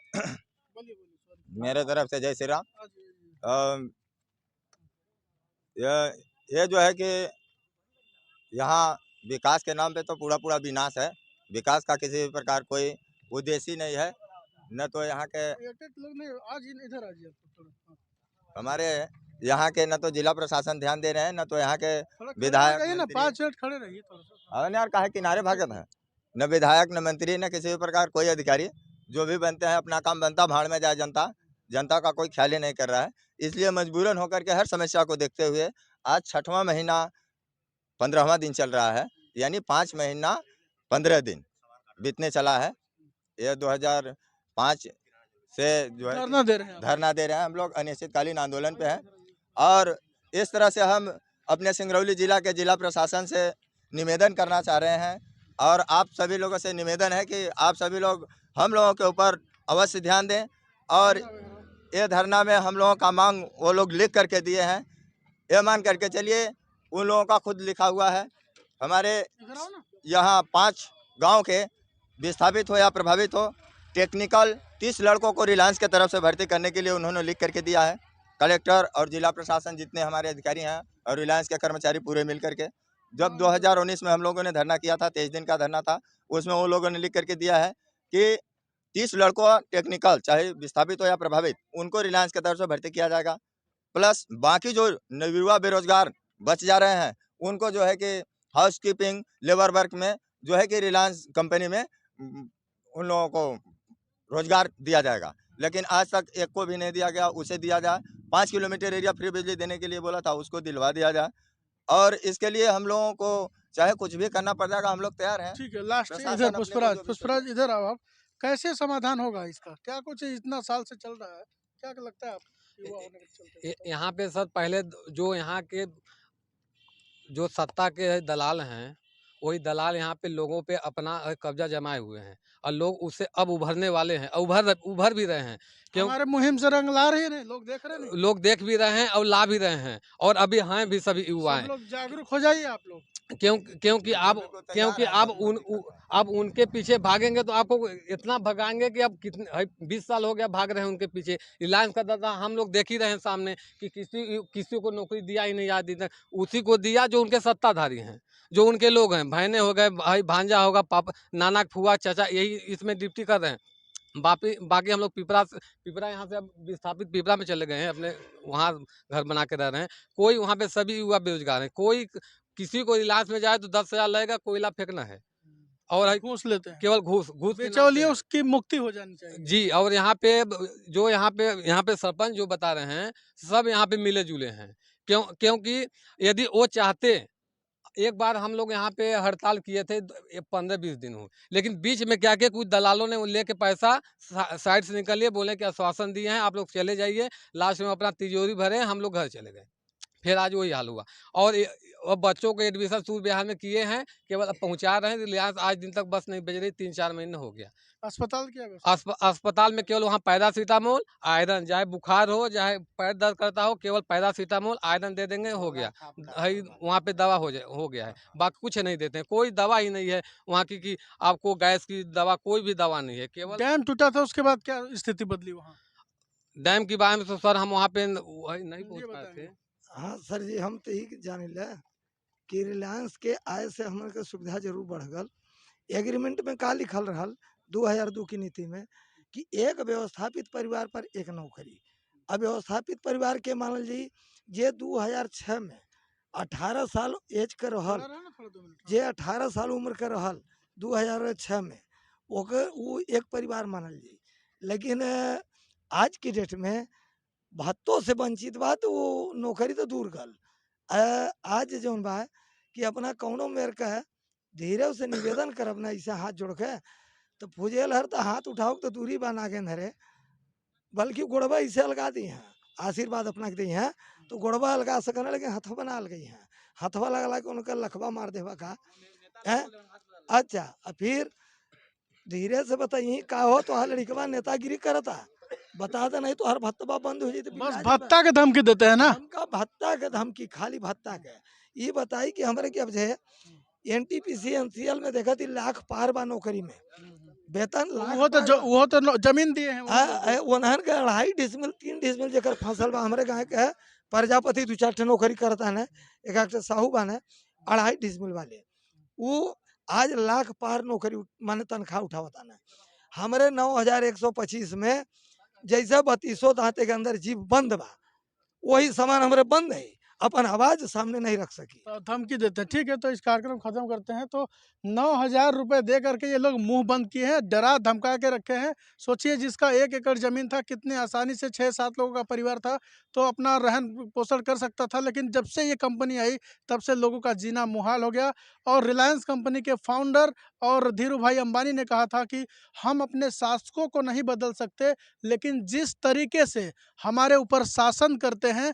Speaker 5: मेरे तरफ से जय श्री राम। ये जो है कि यहाँ विकास के नाम पे तो पूरा विनाश है। विकास का किसी भी प्रकार कोई उद्देश्य ही नहीं है। न तो यहाँ के हमारे यहाँ के न तो जिला प्रशासन ध्यान दे रहे हैं, न तो यहाँ के विधायक।
Speaker 1: 5 मिनट खड़े रहिए थोड़ा सा।
Speaker 5: यार काहे किनारे भागत है। न विधायक, न मंत्री, न किसी भी प्रकार कोई अधिकारी, जो भी बनते हैं अपना काम बनता, भाड़ में जाए जनता का कोई ख्याल ही नहीं कर रहा है। इसलिए मजबूरन होकर के हर समस्या को देखते हुए आज 6वां महीना 15वां दिन चल रहा है, यानी 5 महीना 15 दिन बीतने चला है। ये 2005 से जो है धरना दे रहे हैं। हम लोग अनिश्चितकालीन आंदोलन पे हैं और इस तरह से हम अपने सिंगरौली जिला के जिला प्रशासन से निवेदन करना चाह रहे हैं और आप सभी लोगों से निवेदन है कि आप सभी लोग हम लोगों के ऊपर अवश्य ध्यान दें। और ये धरना में हम लोगों का मांग वो लोग लिख करके दिए हैं, ये मान करके चलिए उन लोगों का खुद लिखा हुआ है। हमारे यहाँ 5 गांव के विस्थापित हो या प्रभावित हो, टेक्निकल 30 लड़कों को रिलायंस के तरफ से भर्ती करने के लिए उन्होंने लिख करके दिया है। कलेक्टर और जिला प्रशासन जितने हमारे अधिकारी हैं और रिलायंस के कर्मचारी पूरे मिल करके, जब 2019 में हम लोगों ने धरना किया था, 23 दिन का धरना था, उसमें उन लोगों ने लिख करके दिया है कि 30 लड़कों टेक्निकल चाहे विस्थापित हो या प्रभावित, उनको रिलायंस की तरफ से भर्ती किया जाएगा। प्लस बाकी जो युवा बेरोजगार बच जा रहे हैं उनको जो है कि हाउस कीपिंग लेबर वर्क में जो है कि रिलायंस कंपनी में उन लोगों को रोजगार दिया जाएगा। लेकिन आज तक एक को भी नहीं दिया गया, उसे दिया जाए। 5 किलोमीटर एरिया फ्री बिजली देने के लिए बोला था, उसको दिलवा दिया जाए। और इसके लिए हम लोगों को चाहे कुछ भी करना पड़ जाएगा, हम लोग तैयार हैं।
Speaker 1: ठीक है, लास्ट इधर पुष्पराज इधर आओ आप। कैसे समाधान होगा इसका? क्या कुछ इतना साल से चल रहा है, क्या लगता है आपको?
Speaker 15: यहाँ पे सर पहले जो यहाँ के जो सत्ता के दलाल हैं, वही दलाल यहाँ पे लोगों पे अपना कब्जा जमाए हुए हैं और लोग उससे अब उभरने वाले हैं, उभर भी रहे हैं। क्यों
Speaker 1: हमारे मुहिम से रंग ला रहे हैं, लोग देख रहे हैं,
Speaker 15: लोग देख भी रहे हैं और ला भी रहे हैं और अभी हैं भी सभी युवा हैं।
Speaker 1: लोग जागरूक हो जाइए आप लोग।
Speaker 15: क्योंकि आप उनके पीछे भागेंगे तो आपको इतना भगाएंगे कि अब कितने 20 साल हो गया भाग रहे हैं उनके पीछे। रिलायंस का दादा हम लोग देख ही रहे हैं सामने कि किसी को नौकरी दिया ही नहीं, याद तक उसी को दिया जो उनके सत्ताधारी हैं, जो उनके लोग हैं, बहने हो गए, भाई भांजा होगा, पापा, नाना, फुआ, चाचा, यही इसमें ड्यूटी कर रहे हैं। बाकी हम लोग पिपरा यहाँ से अब विस्थापित पिपरा में चले गए हैं, अपने वहाँ घर बना के रह रहे हैं। कोई वहाँ पे सभी युवा बेरोजगार हैं। कोई किसी को रिलायंस में जाए तो 10,000 लगेगा, कोयला फेंकना है और
Speaker 1: घूस लेते हैं,
Speaker 15: केवल घूस
Speaker 1: बेचौलिए, उसकी मुक्ति हो जानी चाहिए
Speaker 15: जी। और यहाँ पे सरपंच जो बता रहे हैं सब यहाँ पे मिले जुले हैं। क्योंकि यदि वो चाहते एक बार हम लोग यहाँ पे हड़ताल किए थे 15-20 दिन हुए, लेकिन बीच में क्या किया, कुछ दलालों ने लेके पैसा साइड से निकलिए, बोले कि आश्वासन दिए हैं आप लोग चले जाइए, लास्ट में अपना तिजोरी भरे, हम लोग घर चले गए। फिर आज वही हाल हुआ। और अब बच्चों को एडमिशन सूर्य विहार में किए हैं, केवल अब पहुँचा रहे हैं, रिलायंस आज दिन तक बस नहीं भेज रही, 3-4 महीने हो गया।
Speaker 1: अस्पताल की व्यवस्था?
Speaker 15: अस्पताल में केवल वहाँ पैरासीटामोल, आयरन, चाहे बुखार हो चाहे पैर दर्द करता हो, केवल पैरासीटामोल आयरन दे देंगे, हो गया। वहाँ पे दवा हो गया है, बाकी कुछ नहीं देते हैं, कोई दवा ही नहीं है वहाँ की कि आपको गैस की दवा, कोई भी दवा नहीं है, केवल
Speaker 1: डैम टूटा था, उसके बाद क्या स्थिति बदली वहाँ?
Speaker 15: डैम के बारे में तो सर हम वहाँ पे नहीं पहुँच पाए थे।
Speaker 6: हाँ सर जी, हम तो यही जाने ला कि रिलायंस के आय से हमारे के सुविधा जरूर बढ़ गल। एग्रीमेंट में का लिखल रहल 2002 की नीति में कि एक व्यवस्थापित परिवार पर एक नौकरी। अब व्यवस्थापित परिवार के मानल जी जे 2006 में 18 साल एज के रहल, जे 18 साल उम्र के रहल 2006 में, ओकर वो एक परिवार मानल जी। लेकिन आज की डेट में भत्तों से वंचित बा तो वो नौकरी तो दूर गल। आज जौन बा कि अपना कौनो मेर का धीरे से निवेदन कर अपना ऐसे हाथ जोड़ के तो फुजेल हर तो हाथ उठाओ तो दूरी बा नागे नरे, बल्कि गोड़बा ऐसे अलगा दी हैं, आशीर्वाद अपना के दी हैं तो गोड़बा अलगा सकना, लेकिन हथवा ना अलगई हैं, हथवा लगा के उनका लखवा मार देवा का है। अच्छा फिर धीरे से बताइए का हो तो हर लड़कवा नेतागिरी करता, बता दे नहीं तो हर भत्ता बंद हो जाए।
Speaker 1: बस भत्ता के धमकी देते हैं ना,
Speaker 6: हमका भत्ता के धमकी, खाली भत्ता के। ये बताई कि हमारे क्या है NTPC NCL में देखा थी लाख पार बा नौकरी में वेतन,
Speaker 1: वो तो जमीन दिए हैं
Speaker 6: उन्हन के 2.5 डिसमिल 3 डिसमिल जेकर फसल बा। हमारे गाँव के प्रजापति 2-4 ठे नौकरी करता है, एक साहू बन है 2.5 डिसमिल वाले, वो आज लाख पार नौकरी माने तनख्वाह उठावता ना। हमारे 9125 में जैसा 3200 दांते के अंदर जीव बंद बा, वही सामान हमारे बंद है, अपन आवाज सामने नहीं रख सकी,
Speaker 1: तो धमकी देते हैं। ठीक है, तो इस कार्यक्रम खत्म करते हैं। तो 9,000 रुपए दे करके ये लोग मुंह बंद किए हैं, डरा धमका के रखे हैं। सोचिए जिसका 1 एकड़ जमीन था, कितनी आसानी से 6-7 लोगों का परिवार था तो अपना रहन पोषण कर सकता था, लेकिन जब से ये कंपनी आई तब से लोगों का जीना मुहाल हो गया। और रिलायंस कंपनी के फाउंडर और धीरू भाई अंबानी ने कहा था कि हम अपने शासकों को नहीं बदल सकते, लेकिन जिस तरीके से हमारे ऊपर शासन करते हैं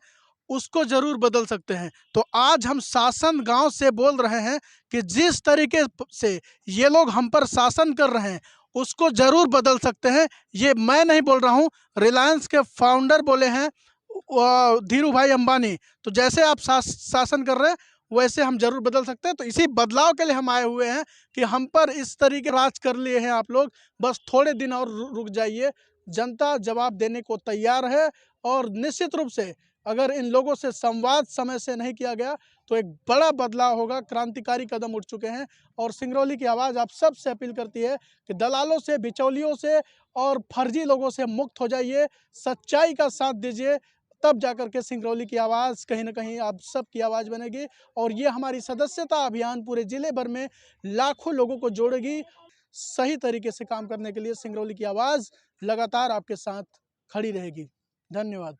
Speaker 1: उसको जरूर बदल सकते हैं। तो आज हम शासन गांव से बोल रहे हैं कि जिस तरीके से ये लोग हम पर शासन कर रहे हैं उसको जरूर बदल सकते हैं। ये मैं नहीं बोल रहा हूँ, रिलायंस के फाउंडर बोले हैं, धीरू भाई अंबानी। तो जैसे आप शासन कर रहे हैं वैसे हम जरूर बदल सकते हैं। तो इसी बदलाव के लिए हम आए हुए हैं कि हम पर इस तरीके राज कर लिए हैं आप लोग, बस थोड़े दिन और रुक जाइए, जनता जवाब देने को तैयार है। और निश्चित रूप से अगर इन लोगों से संवाद समय से नहीं किया गया तो एक बड़ा बदलाव होगा। क्रांतिकारी कदम उठ चुके हैं और सिंगरौली की आवाज़ आप सब से अपील करती है कि दलालों से, बिचौलियों से और फर्जी लोगों से मुक्त हो जाइए, सच्चाई का साथ दीजिए, तब जाकर के सिंगरौली की आवाज़ कहीं ना कहीं आप सब की आवाज़ बनेगी। और ये हमारी सदस्यता अभियान पूरे ज़िले भर में लाखों लोगों को जोड़ेगी। सही तरीके से काम करने के लिए सिंगरौली की आवाज़ लगातार आपके साथ खड़ी रहेगी। धन्यवाद।